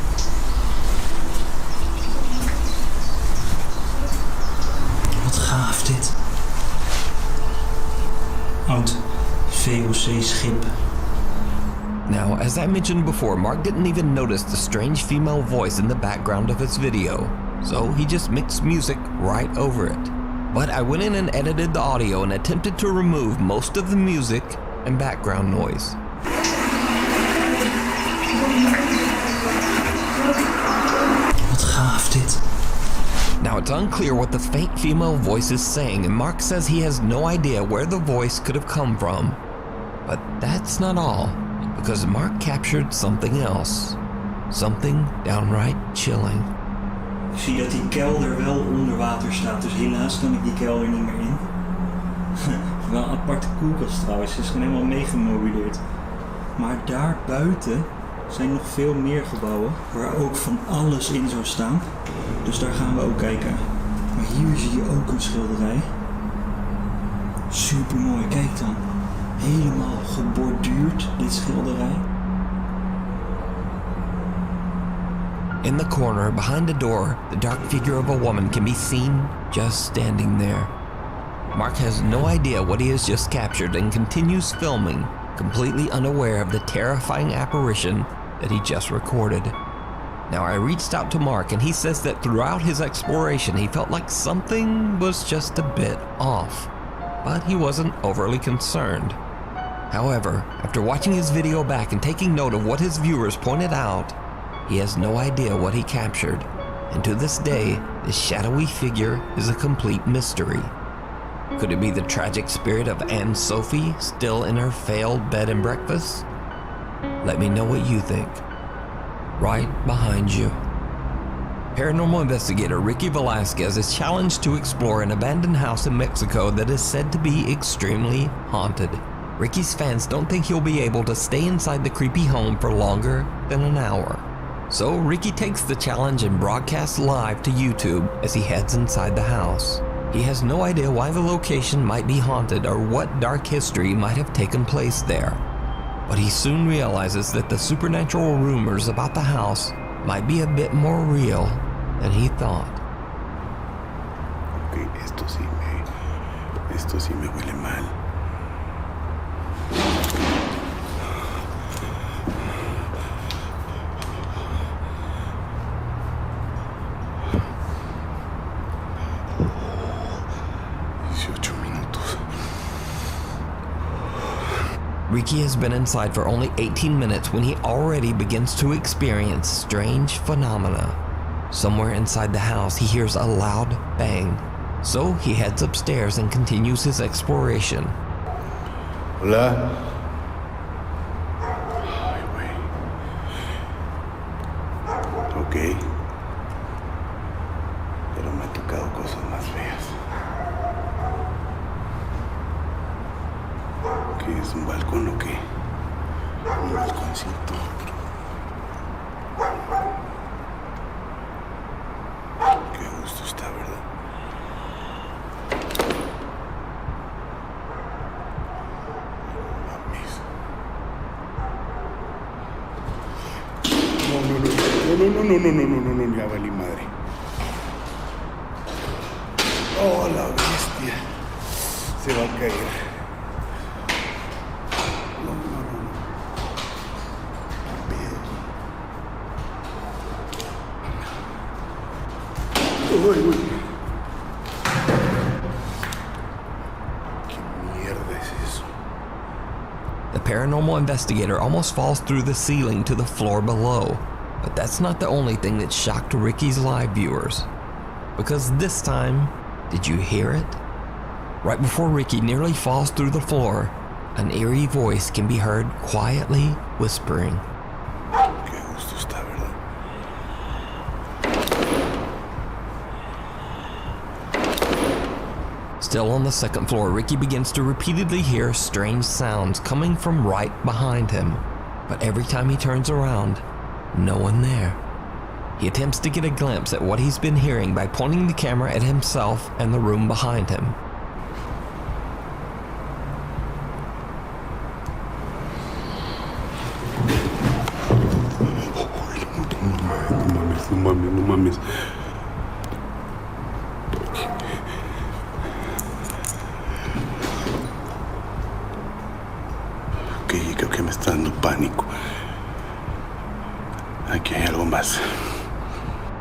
Wat gaaf dit. Oud VOC-schip. Now, as I mentioned before, Mark didn't even notice the strange female voice in the background of his video, so he just mixed music right over it. But I went in and edited the audio and attempted to remove most of the music and background noise. Wat gaaf dit. Now, it's unclear what the faint female voice is saying, and Mark says he has no idea where the voice could have come from. But that's not all, because Mark captured something else. Something downright chilling. Ik zie dat die kelder wel onder water staat, dus helaas kan ik die kelder niet meer in. Wel een aparte koelkast trouwens, is gewoon helemaal meegemobileerd. Maar daar buiten zijn nog veel meer gebouwen waar ook van alles in zou staan. Dus daar gaan we ook kijken. Maar hier zie je ook een schilderij. Super mooi, kijk dan. Helemaal geborduurd, dit schilderij. In the corner, behind the door, the dark figure of a woman can be seen just standing there. Mark has no idea what he has just captured and continues filming, completely unaware of the terrifying apparition that he just recorded. Now, I reached out to Mark and he says that throughout his exploration he felt like something was just a bit off, but he wasn't overly concerned. However, after watching his video back and taking note of what his viewers pointed out, he has no idea what he captured, and to this day, this shadowy figure is a complete mystery. Could it be the tragic spirit of Anne-Sophie still in her failed bed and breakfast? Let me know what you think. Right behind you. Paranormal investigator Ricky Velasquez is challenged to explore an abandoned house in Mexico that is said to be extremely haunted. Ricky's fans don't think he'll be able to stay inside the creepy home for longer than an hour. So Ricky takes the challenge and broadcasts live to YouTube as he heads inside the house. He has no idea why the location might be haunted or what dark history might have taken place there. But he soon realizes that the supernatural rumors about the house might be a bit more real than he thought. Ok, esto sí me huele mal. Ricky has been inside for only 18 minutes when he already begins to experience strange phenomena. Somewhere inside the house, he hears a loud bang. So he heads upstairs and continues his exploration. Hola. Ay, güey. Ok. Pero me ha tocado cosas más feas. ¿Qué es un balcón o qué? Un balconcito. Qué gusto está, ¿verdad? No, ya valí madre. Oh, la bestia. Se va a caer. No. Uy. ¿Qué mierda es eso? The paranormal investigator almost falls through the ceiling to the floor below. But that's not the only thing that shocked Ricky's live viewers. Because this time, did you hear it? Right before Ricky nearly falls through the floor, an eerie voice can be heard quietly whispering. Qué gusto está, ¿verdad? Still on the second floor, Ricky begins to repeatedly hear strange sounds coming from right behind him. But every time he turns around, no one there. He attempts to get a glimpse at what he's been hearing by pointing the camera at himself and the room behind him. No mames. Ok, creo que me está dando pánico. Aquí hay algo más.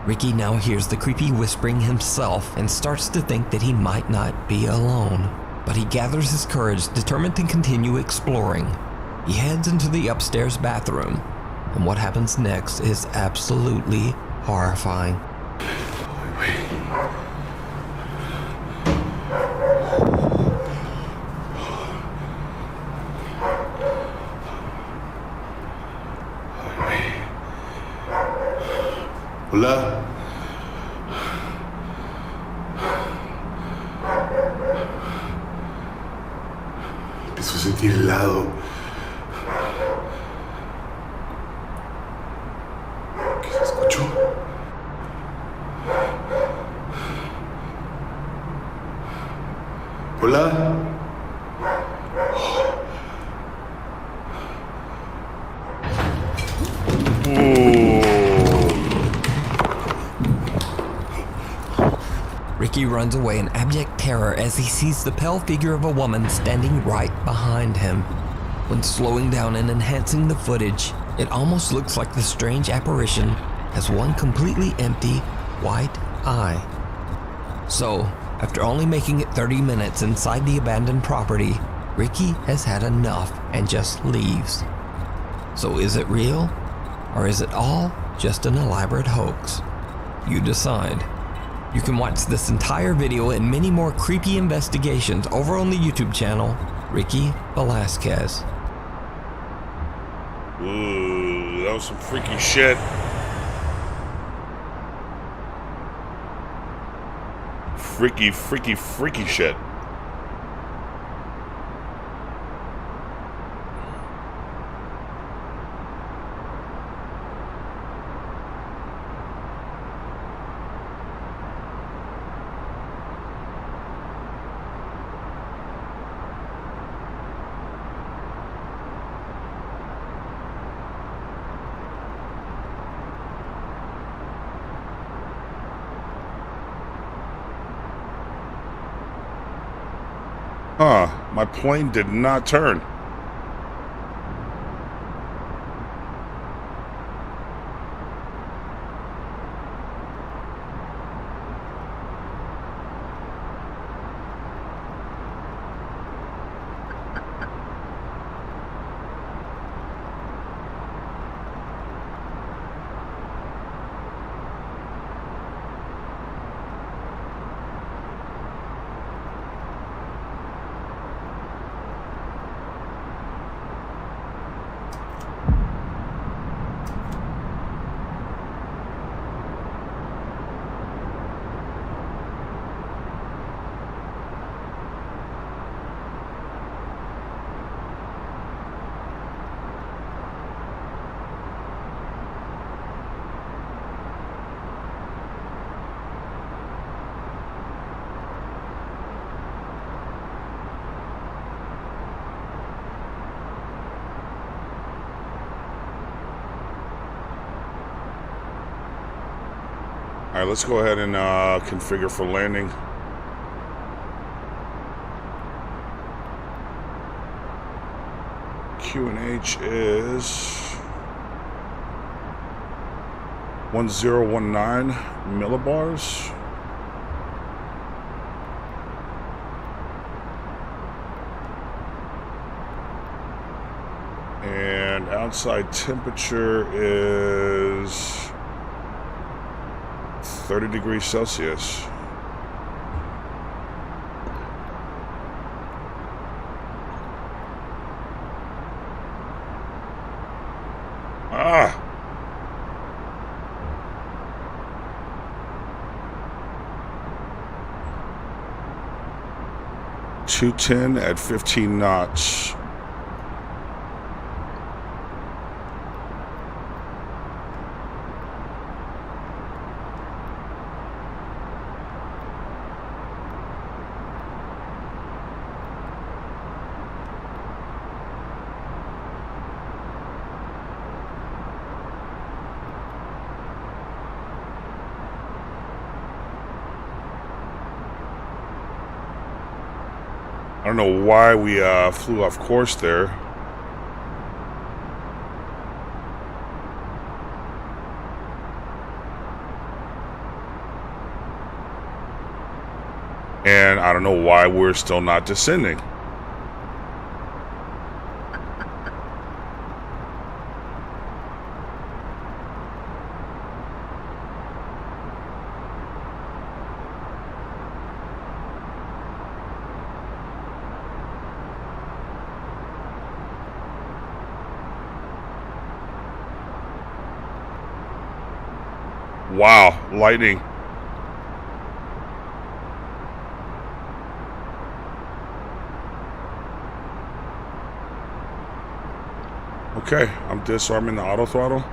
Ricky now hears the creepy whispering himself and starts to think that he might not be alone. But he gathers his courage, determined to continue exploring. He heads into the upstairs bathroom, and what happens next is absolutely horrifying. Hola. Empiezo a sentir helado. ¿Qué se escuchó? Hola. Ricky runs away in abject terror as he sees the pale figure of a woman standing right behind him. When slowing down and enhancing the footage, it almost looks like the strange apparition has one completely empty white eye. So, after only making it 30 minutes inside the abandoned property, Ricky has had enough and just leaves. So is it real? Or is it all just an elaborate hoax? You decide. You can watch this entire video and many more creepy investigations over on the YouTube channel, Ricky Velasquez. Ooh, that was some freaky shit. Freaky shit. Huh, my plane did not turn. Alright, let's go ahead and configure for landing. QNH is 1019 millibars. And outside temperature is 30 degrees Celsius. Ah! .210 at 15 knots. I don't know why we flew off course there. And I don't know why we're still not descending. Wow, lightning. Okay, I'm disarming the auto throttle.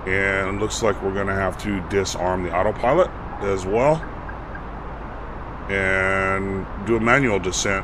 And it looks like we're gonna have to disarm the autopilot as well. And do a manual descent.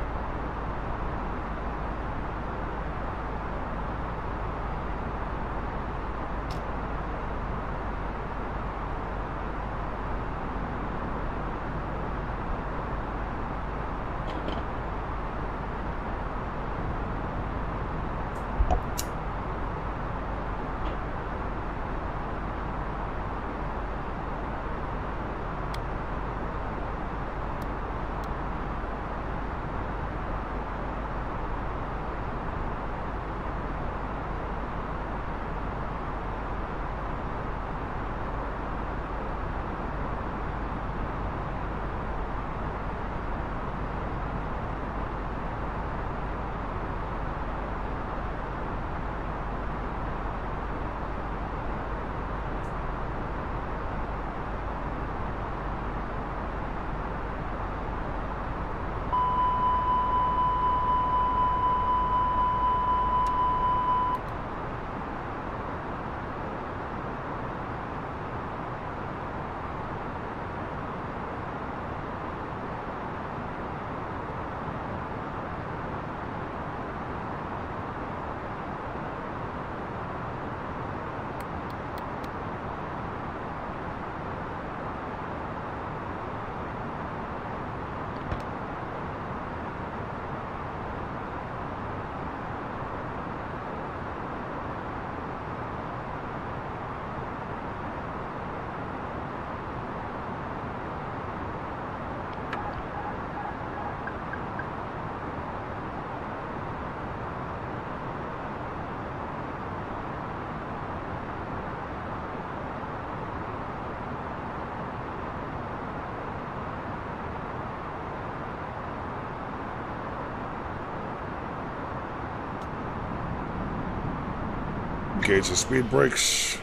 Engage the speed brakes.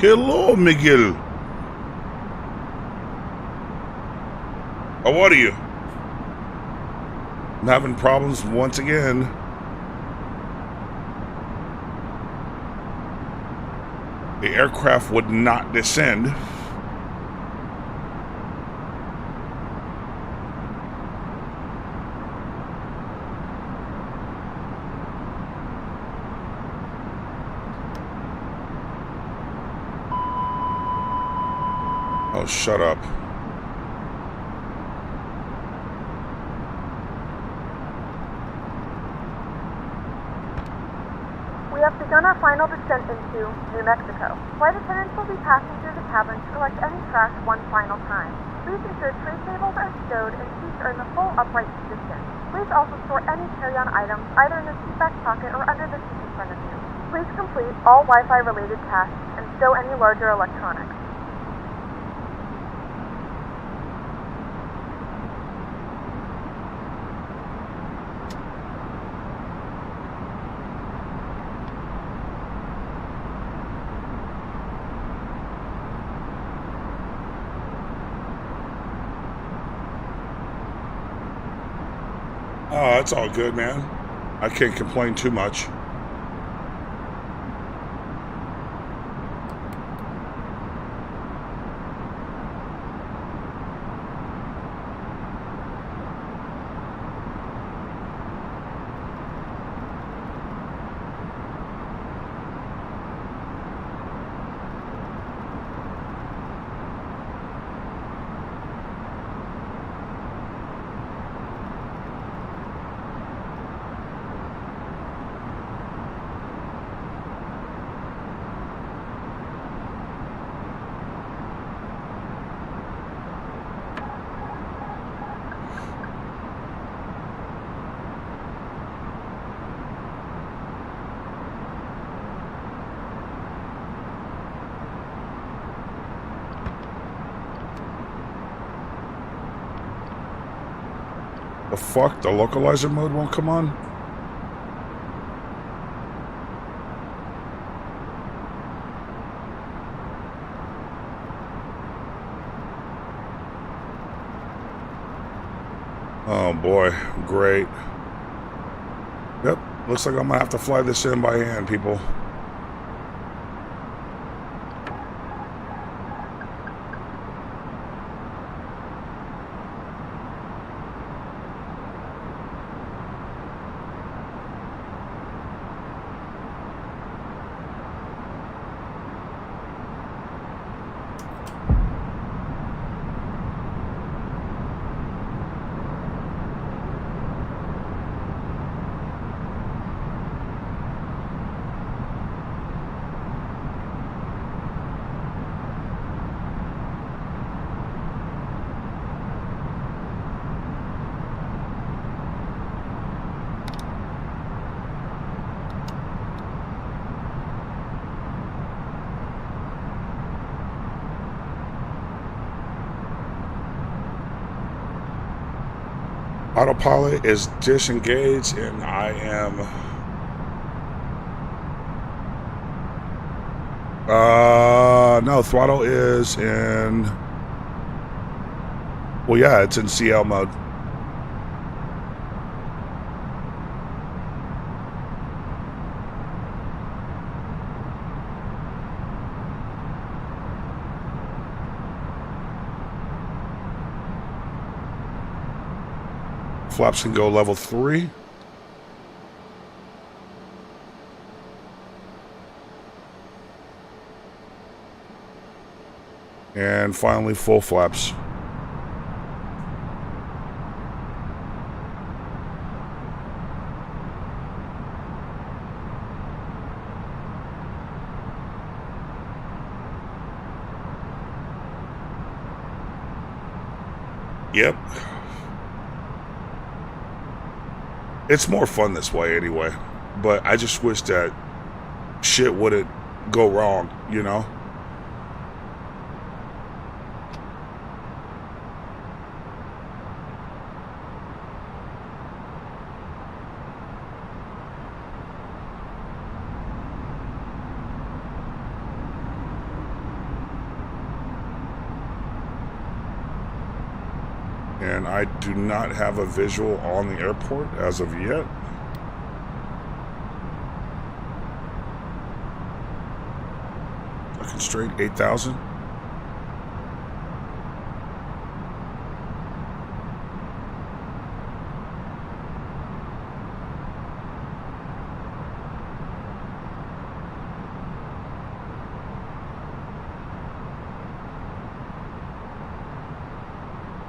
Hello, Miguel. How are you? I'm having problems once again. The aircraft would not descend. Oh, shut up. We have begun our final descent into New Mexico. Flight attendants will be passing through the cabin to collect any trash one final time. Please ensure tray tables are stowed and seats are in the full upright position. Please also store any carry-on items either in the seat back pocket or under the seat in front of you. Please complete all Wi-Fi related tasks and stow any larger electronics. Oh, that's all good, man. I can't complain too much. The fuck? The localizer mode won't come on? Oh boy, great. Yep, looks like I'm gonna have to fly this in by hand, people. Autopilot is disengaged and I am no, throttle is in, well yeah, it's in CL mode. flaps can go level 3. And finally, full flaps. Yep. It's more fun this way anyway. But I just wish that shit wouldn't go wrong, you know? And I do not have a visual on the airport as of yet. Fucking straight 8,000.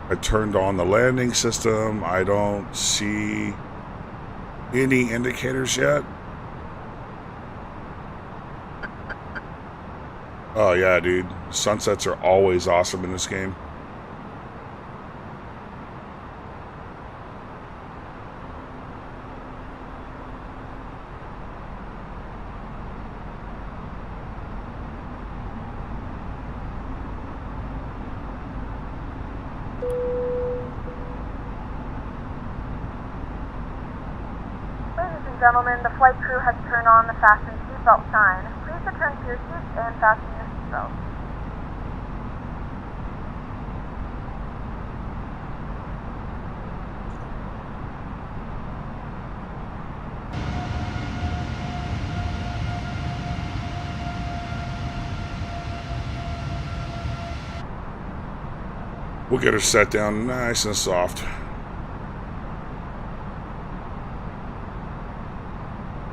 I turned on the landing system. I don't see any indicators yet. Oh yeah, dude. Sunsets are always awesome in this game. Gentlemen, the flight crew has turned on the fasten seatbelt sign. Please return to your seats and fasten your seatbelt. We'll get her set down nice and soft.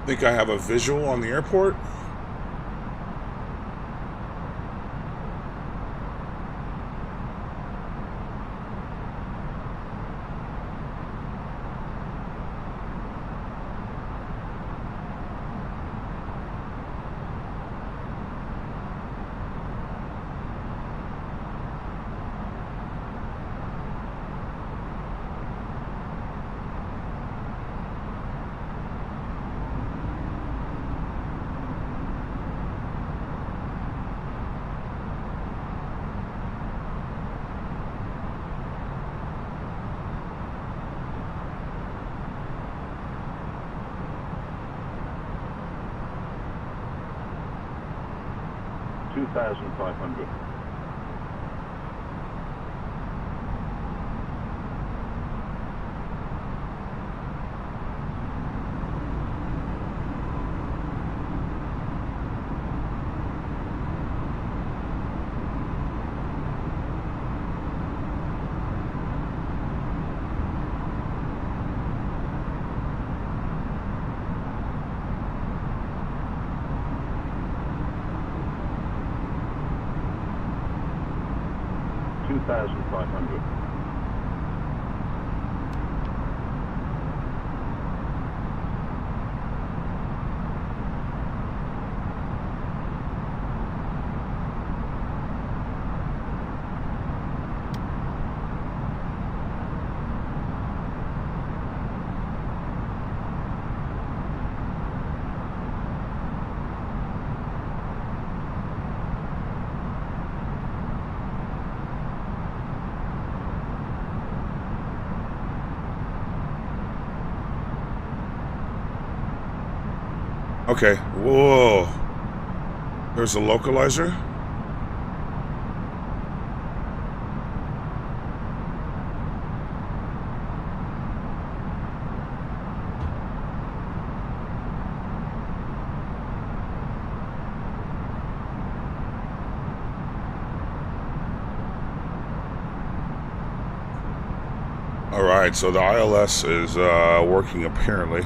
Think I have a visual on the airport. $2,500. $2,500. Okay, whoa. There's a localizer. Alright, so the ILS is working apparently.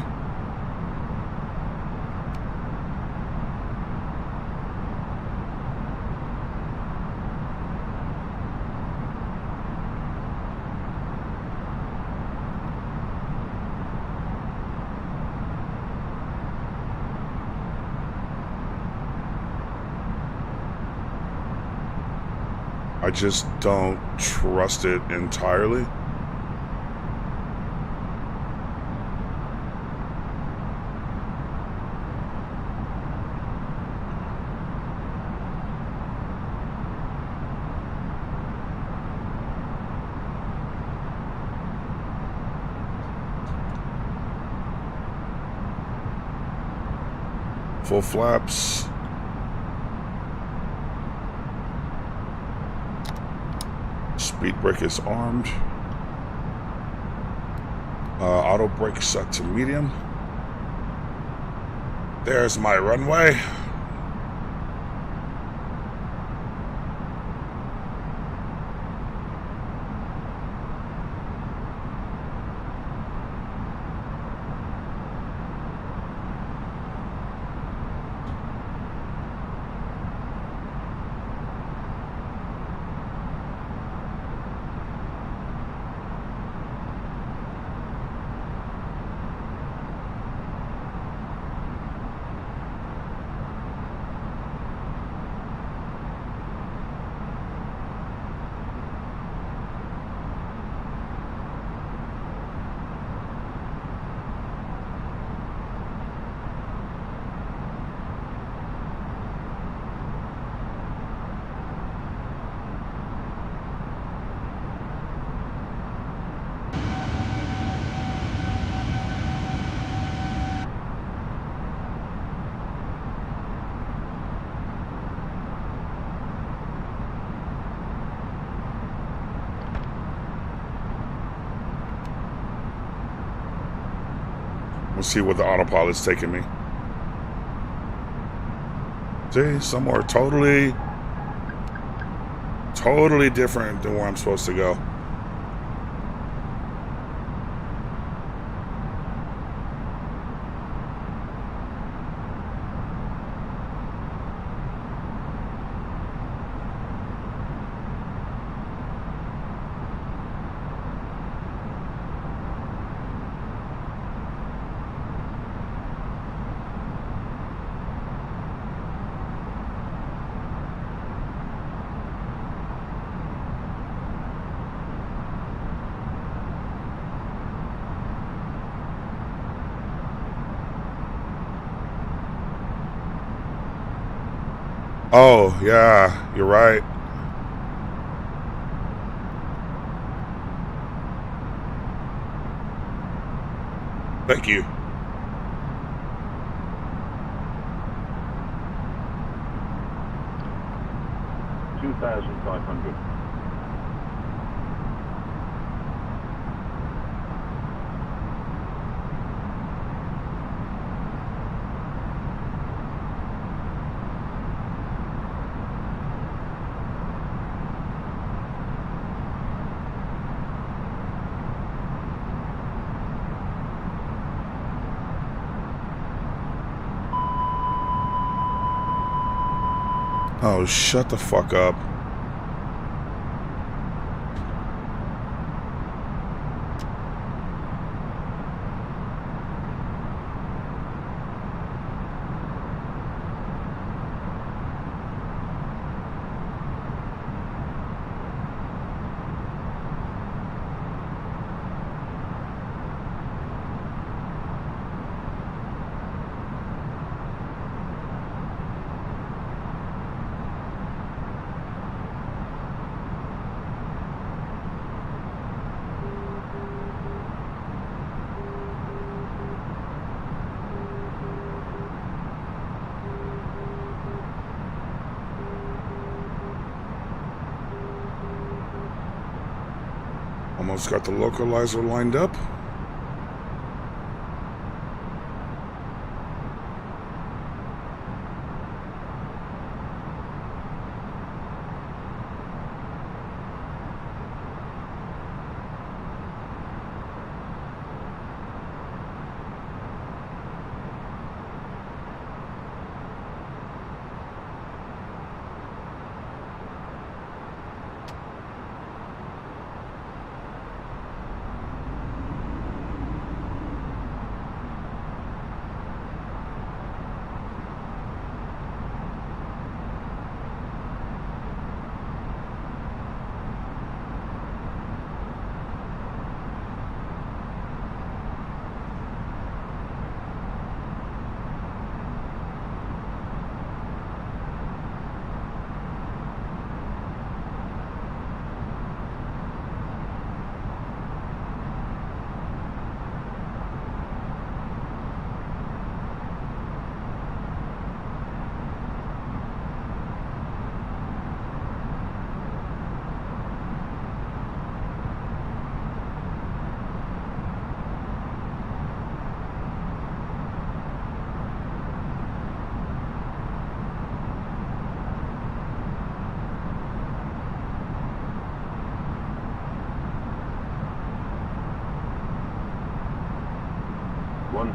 I just don't trust it entirely. Full flaps. Speed brake is armed. Auto brake set to medium. There's my runway. We'll see what the autopilot's taking me. See, somewhere totally different than where I'm supposed to go. Oh, yeah, you're right. Thank you. $2,500. Oh, shut the fuck up. Almost got the localizer lined up.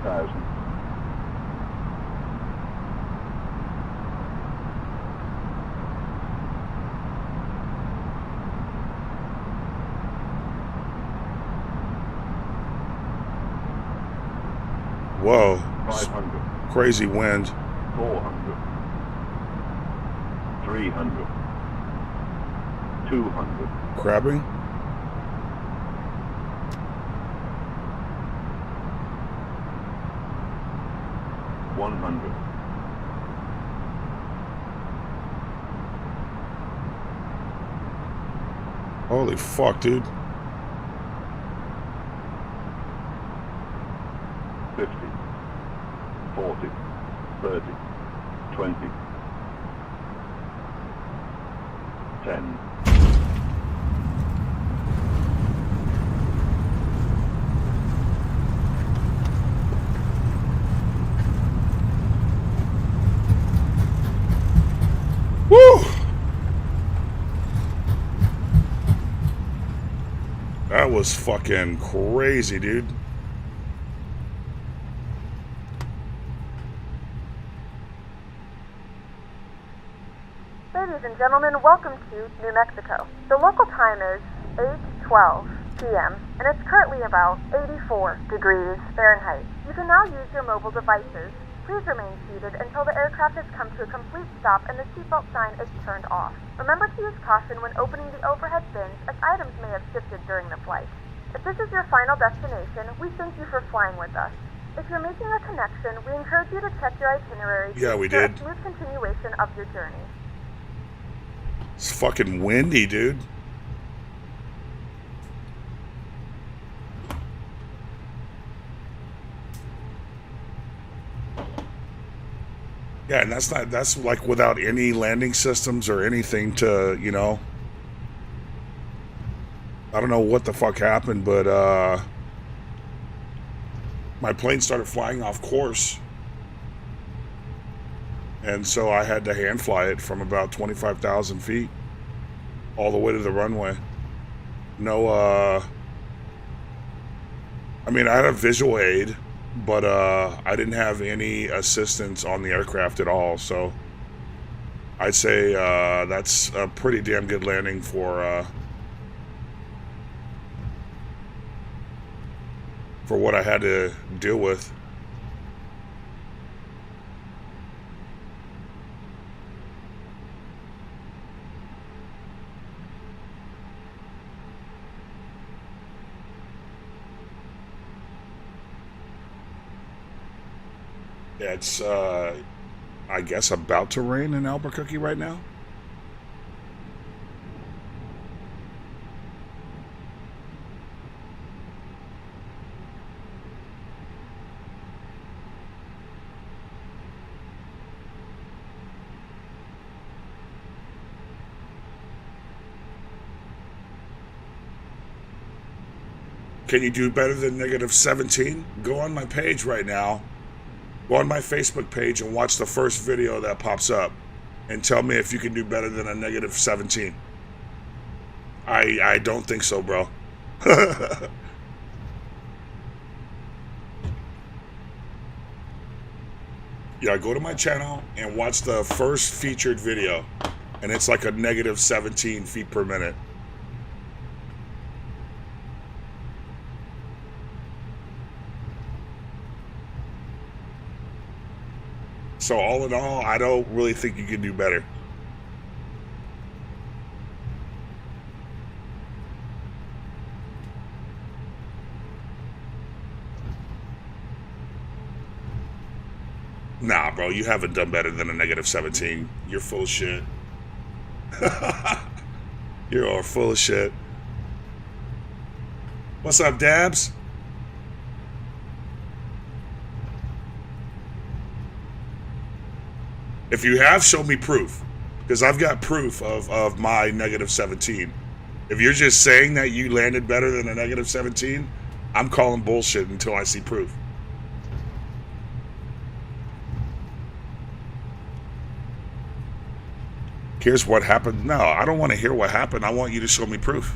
1000. Whoa. 500. Crazy wind. 400. 300. 200. Crabbing? $100. Holy fuck, dude. 50, 40, 30, 20, 10. Woo! That was fucking crazy, dude. Ladies and gentlemen, welcome to New Mexico. The local time is 8:12 p.m. and it's currently about 84 degrees Fahrenheit. You can now use your mobile devices. Please remain seated until the aircraft has come to a complete stop and the seatbelt sign is turned off. Remember to use caution when opening the overhead bins as items may have shifted during the flight. If this is your final destination, we thank you for flying with us. If you're making a connection, we encourage you to check your itinerary Yeah, we for a did. smooth continuation of your journey. It's fucking windy, dude. Yeah, and that's like without any landing systems or anything to, you know. I don't know what the fuck happened, but my plane started flying off course. And so I had to hand fly it from about 25,000 feet all the way to the runway. No, I mean, I had a visual aid, but I didn't have any assistance on the aircraft at all. So I'd say that's a pretty damn good landing for what I had to deal with. Yeah, it's, I guess, about to rain in Albuquerque right now. Can you do better than -17? Go on my page right now. Go on my Facebook page and watch the first video that pops up and tell me if you can do better than a -17. I don't think so, bro. Yeah, go to my channel and watch the first featured video. And it's like a -17 feet per minute. So all in all, I don't really think you can do better. Nah, bro, you haven't done better than a -17. You're full of shit. You're full of shit. What's up, Dabs? If you have, show me proof. Because I've got proof of my -17. If you're just saying that you landed better than a -17, I'm calling bullshit until I see proof. Here's what happened. No, I don't want to hear what happened. I want you to show me proof.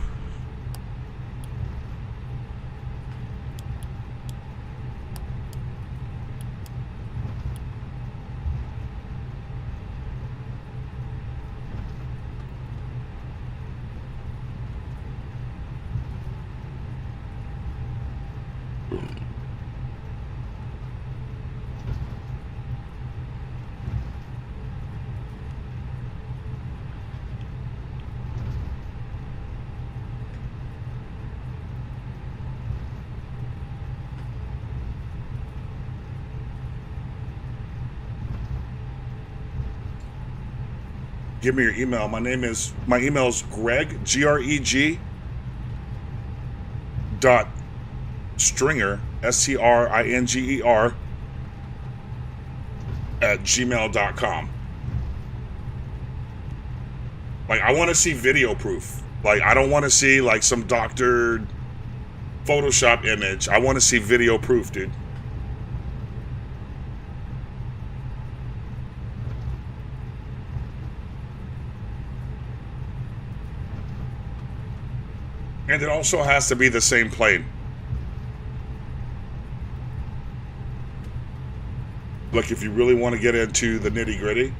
give me your email. My email is Greg, Greg dot Stringer, STRINGER at gmail.com. Like, I want to see video proof. Like, I don't want to see like some doctored Photoshop image. I want to see video proof, dude. And it also has to be the same plane. Look, if you really want to get into the nitty-gritty,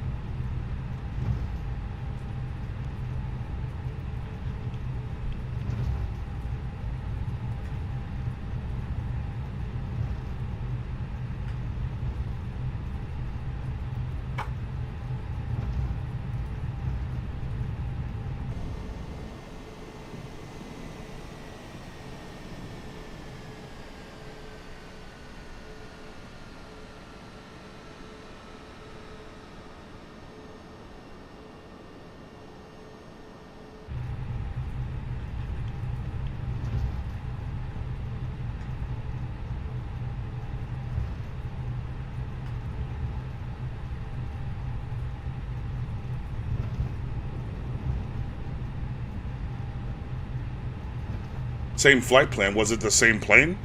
same flight plan. Was it the same plane?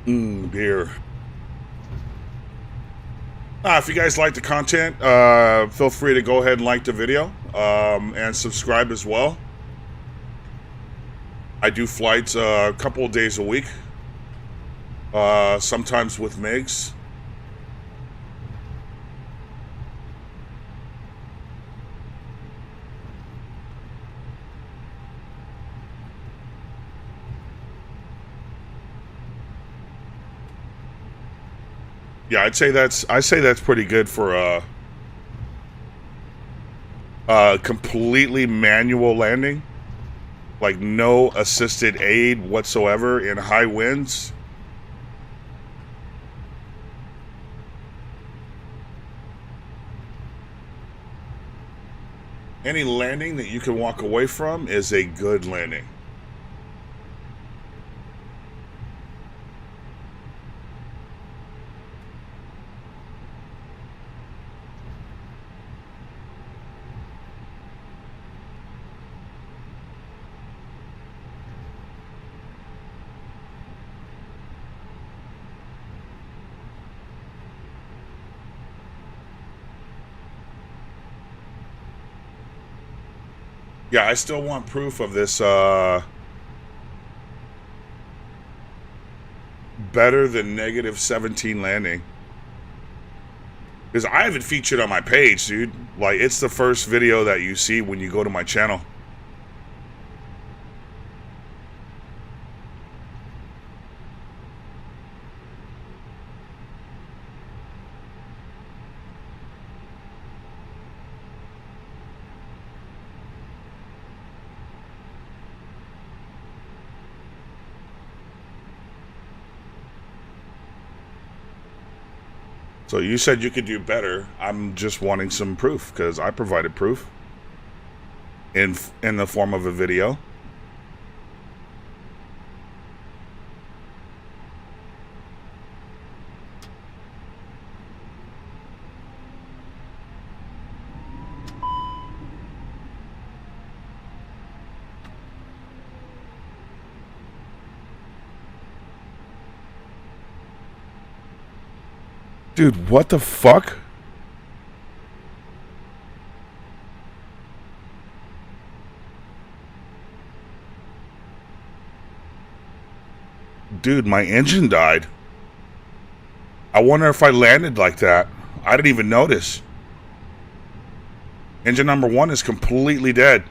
Beer. If you guys like the content, feel free to go ahead and like the video and subscribe as well. I do flights a couple of days a week, sometimes with MiGs. Yeah, I say that's pretty good for a completely manual landing, like no assisted aid whatsoever in high winds. Any landing that you can walk away from is a good landing. Yeah, I still want proof of this better than -17 landing. Because I haven't featured on my page, dude. Like, it's the first video that you see when you go to my channel. So you said you could do better. I'm just wanting some proof because I provided proof in the form of a video. Dude, what the fuck? Dude, my engine died. I wonder if I landed like that. I didn't even notice. Engine number 1 is completely dead.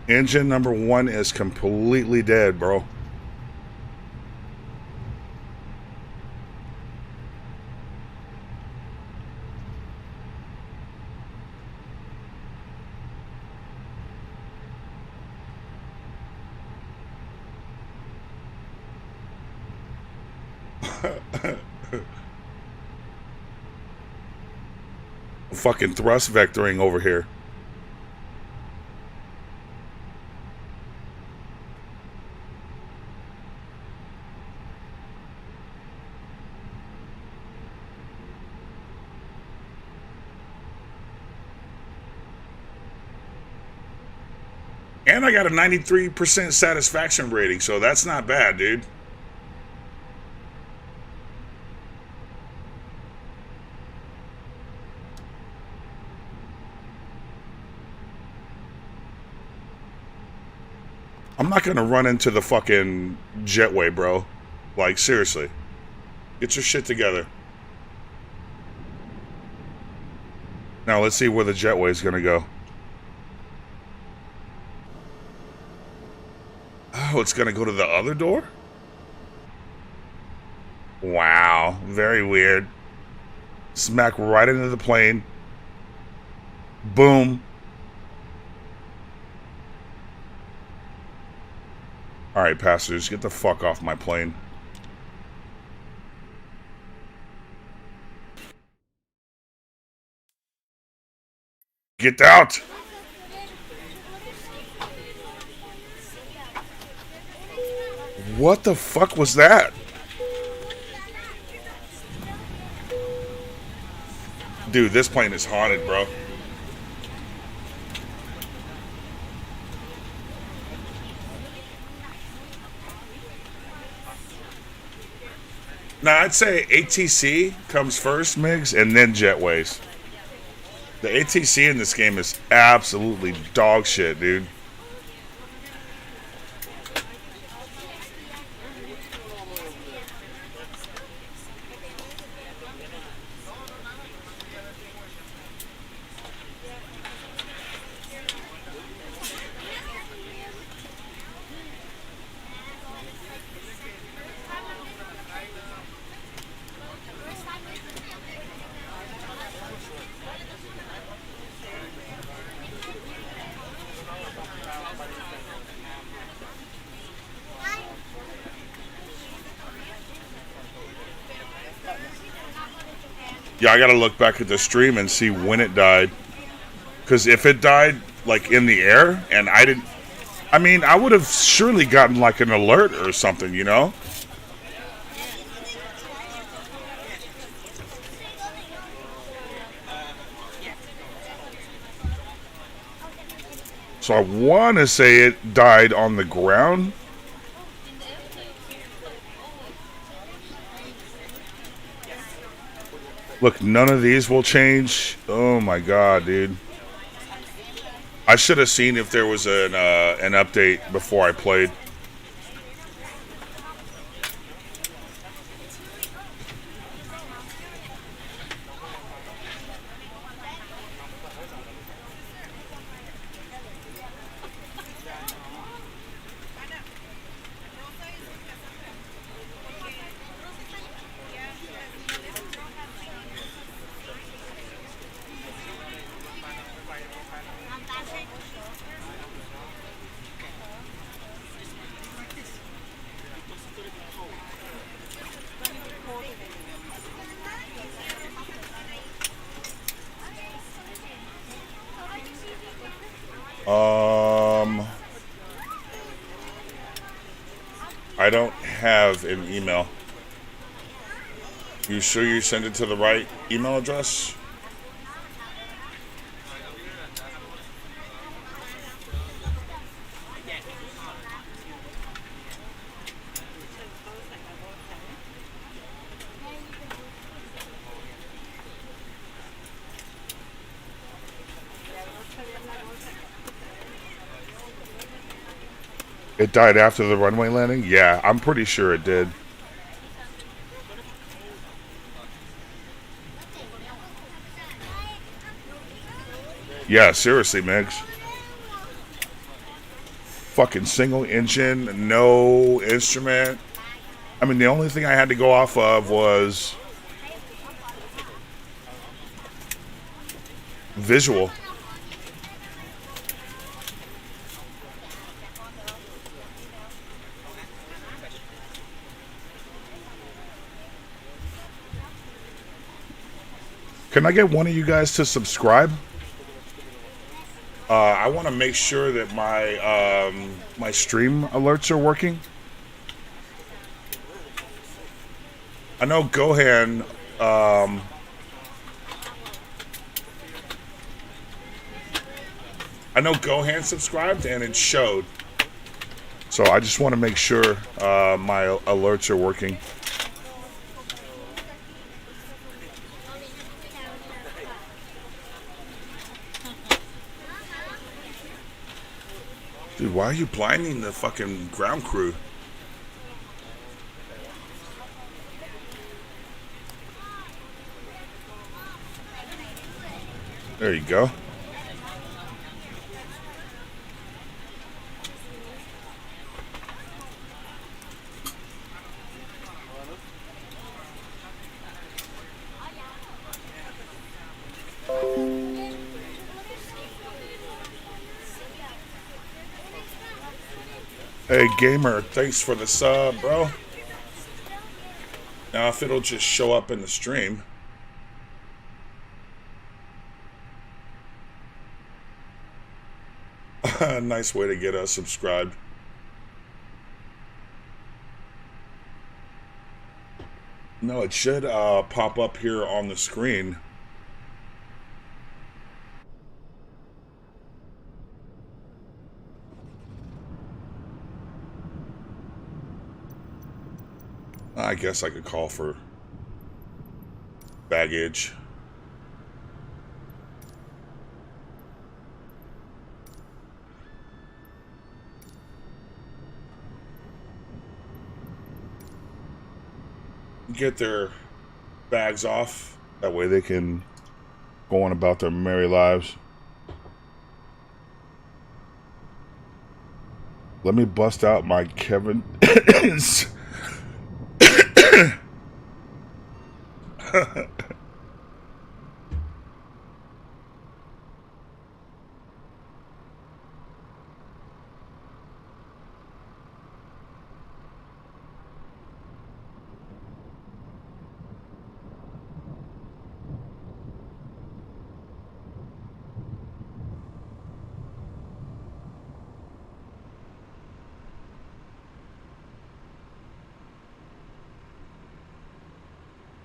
Engine number 1 is completely dead, bro. Fucking thrust vectoring over here. And I got a 93% satisfaction rating, so that's not bad, dude. I'm not gonna run into the fucking jetway, bro. Like, seriously. Get your shit together. Now, let's see where the jetway is gonna go. Oh, it's gonna go to the other door? Wow, very weird. Smack right into the plane. Boom. Alright, passengers, get the fuck off my plane. Get out! What the fuck was that? Dude, this plane is haunted, bro. Now, I'd say ATC comes first, Migs, and then jetways. The ATC in this game is absolutely dog shit, dude. Yeah, I gotta look back at the stream and see when it died. Because if it died, like, in the air, and I didn't... I mean, I would have surely gotten, like, an alert or something, you know? So I want to say it died on the ground. Look, none of these will change. Oh my god, dude. I should have seen if there was an update before I played. I don't have an email. You sure you send it to the right email address? It died after the runway landing? Yeah, I'm pretty sure it did. Yeah, seriously, Megs. Fucking single engine, no instrument. I mean, the only thing I had to go off of was visual. Can I get one of you guys to subscribe? I want to make sure that my my stream alerts are working. I know Gohan. I know Gohan subscribed and it showed. So I just want to make sure my alerts are working. Dude, why are you blinding the fucking ground crew? There you go. Hey Gamer, thanks for the sub, bro. Now if it'll just show up in the stream. Nice way to get us subscribed. No, it should pop up here on the screen. I guess I could call for baggage. Get their bags off. That way they can go on about their merry lives. Let me bust out my Kevin.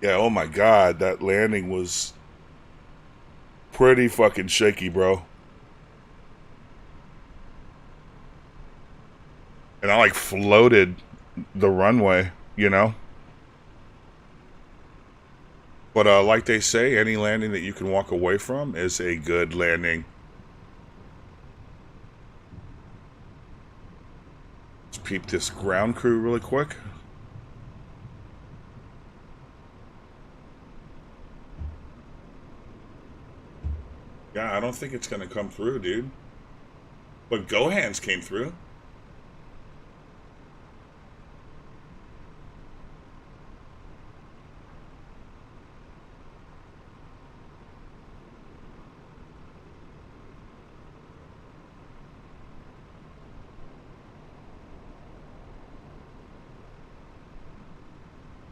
Yeah, oh my God, that landing was pretty fucking shaky, bro. And I like floated the runway, you know? But like they say, any landing that you can walk away from is a good landing. Let's peep this ground crew really quick. Yeah, I don't think it's gonna come through, dude. But Gohan's came through.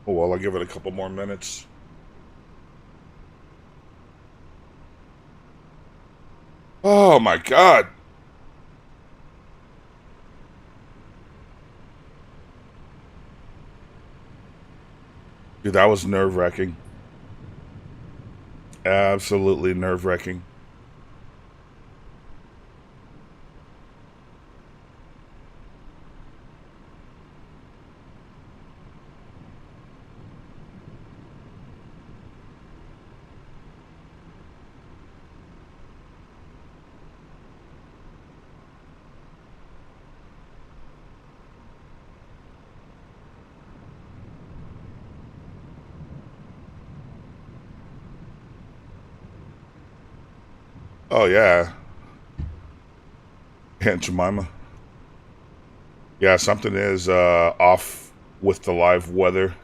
Oh, well, I'll give it a couple more minutes. Oh my God. Dude, that was nerve-wracking. Absolutely nerve-wracking. Oh, yeah. Aunt Jemima. Yeah, something is off with the live weather.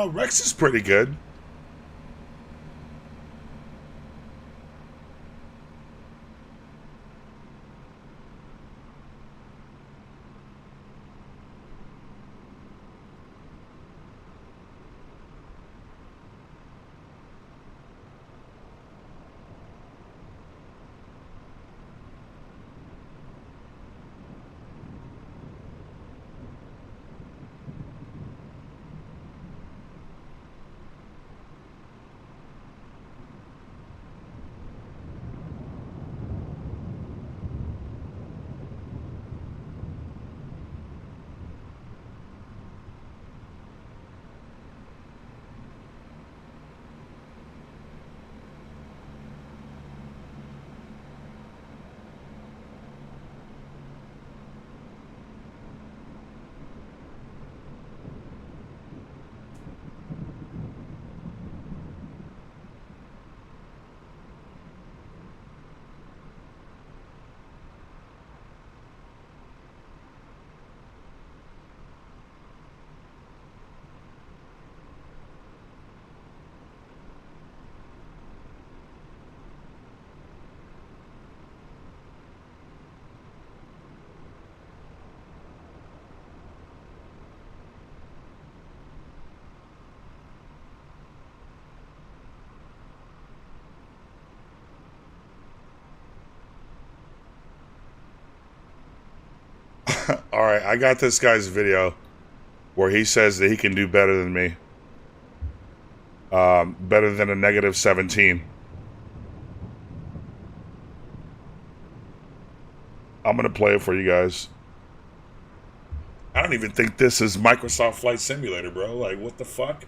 Rex is pretty good. All right, I got this guy's video where he says that he can do better than me. Better than a negative 17. I'm going to play it for you guys. I don't even think this is Microsoft Flight Simulator, bro. Like, what the fuck?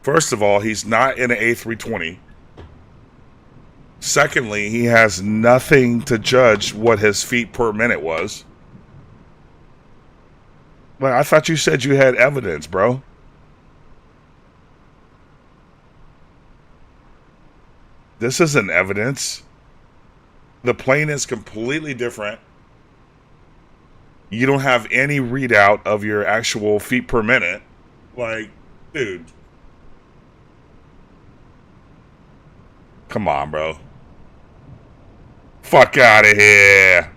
First of all, he's not in an A320. Secondly, he has nothing to judge what his feet per minute was. Well, I thought you said you had evidence, bro. This isn't evidence. The plane is completely different. You don't have any readout of your actual feet per minute. Like, dude. Come on, bro. Fuck out of here.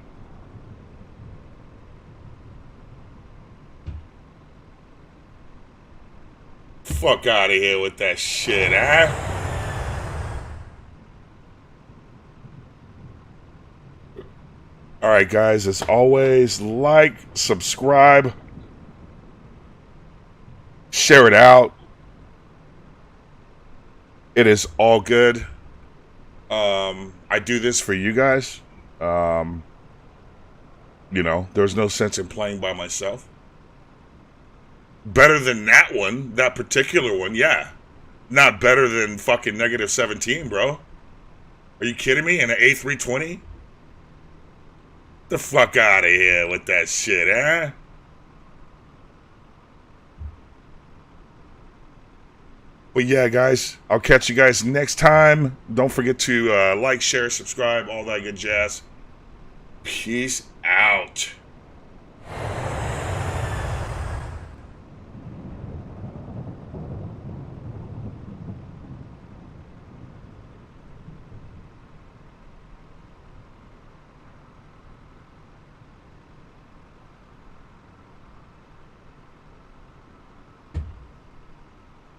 Fuck out of here with that shit, huh? Alright, guys, as always, like, subscribe, share it out. It is all good. I do this for you guys. You know, there's no sense in playing by myself. Better than that one, that particular one, yeah. Not better than fucking negative 17, bro. Are you kidding me? In an A320? The fuck out of here with that shit, huh? But yeah, guys, I'll catch you guys next time. Don't forget to like, share, subscribe, all that good jazz. Peace out.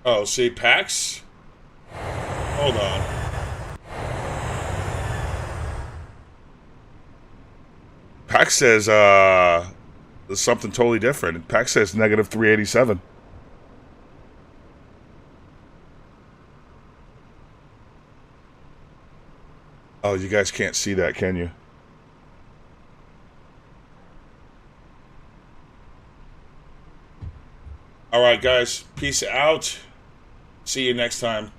Oh, see, PACX? Hold on. PACX says, there's something totally different. PACX says negative 387. Oh, you guys can't see that, can you? All right, guys. Peace out. See you next time.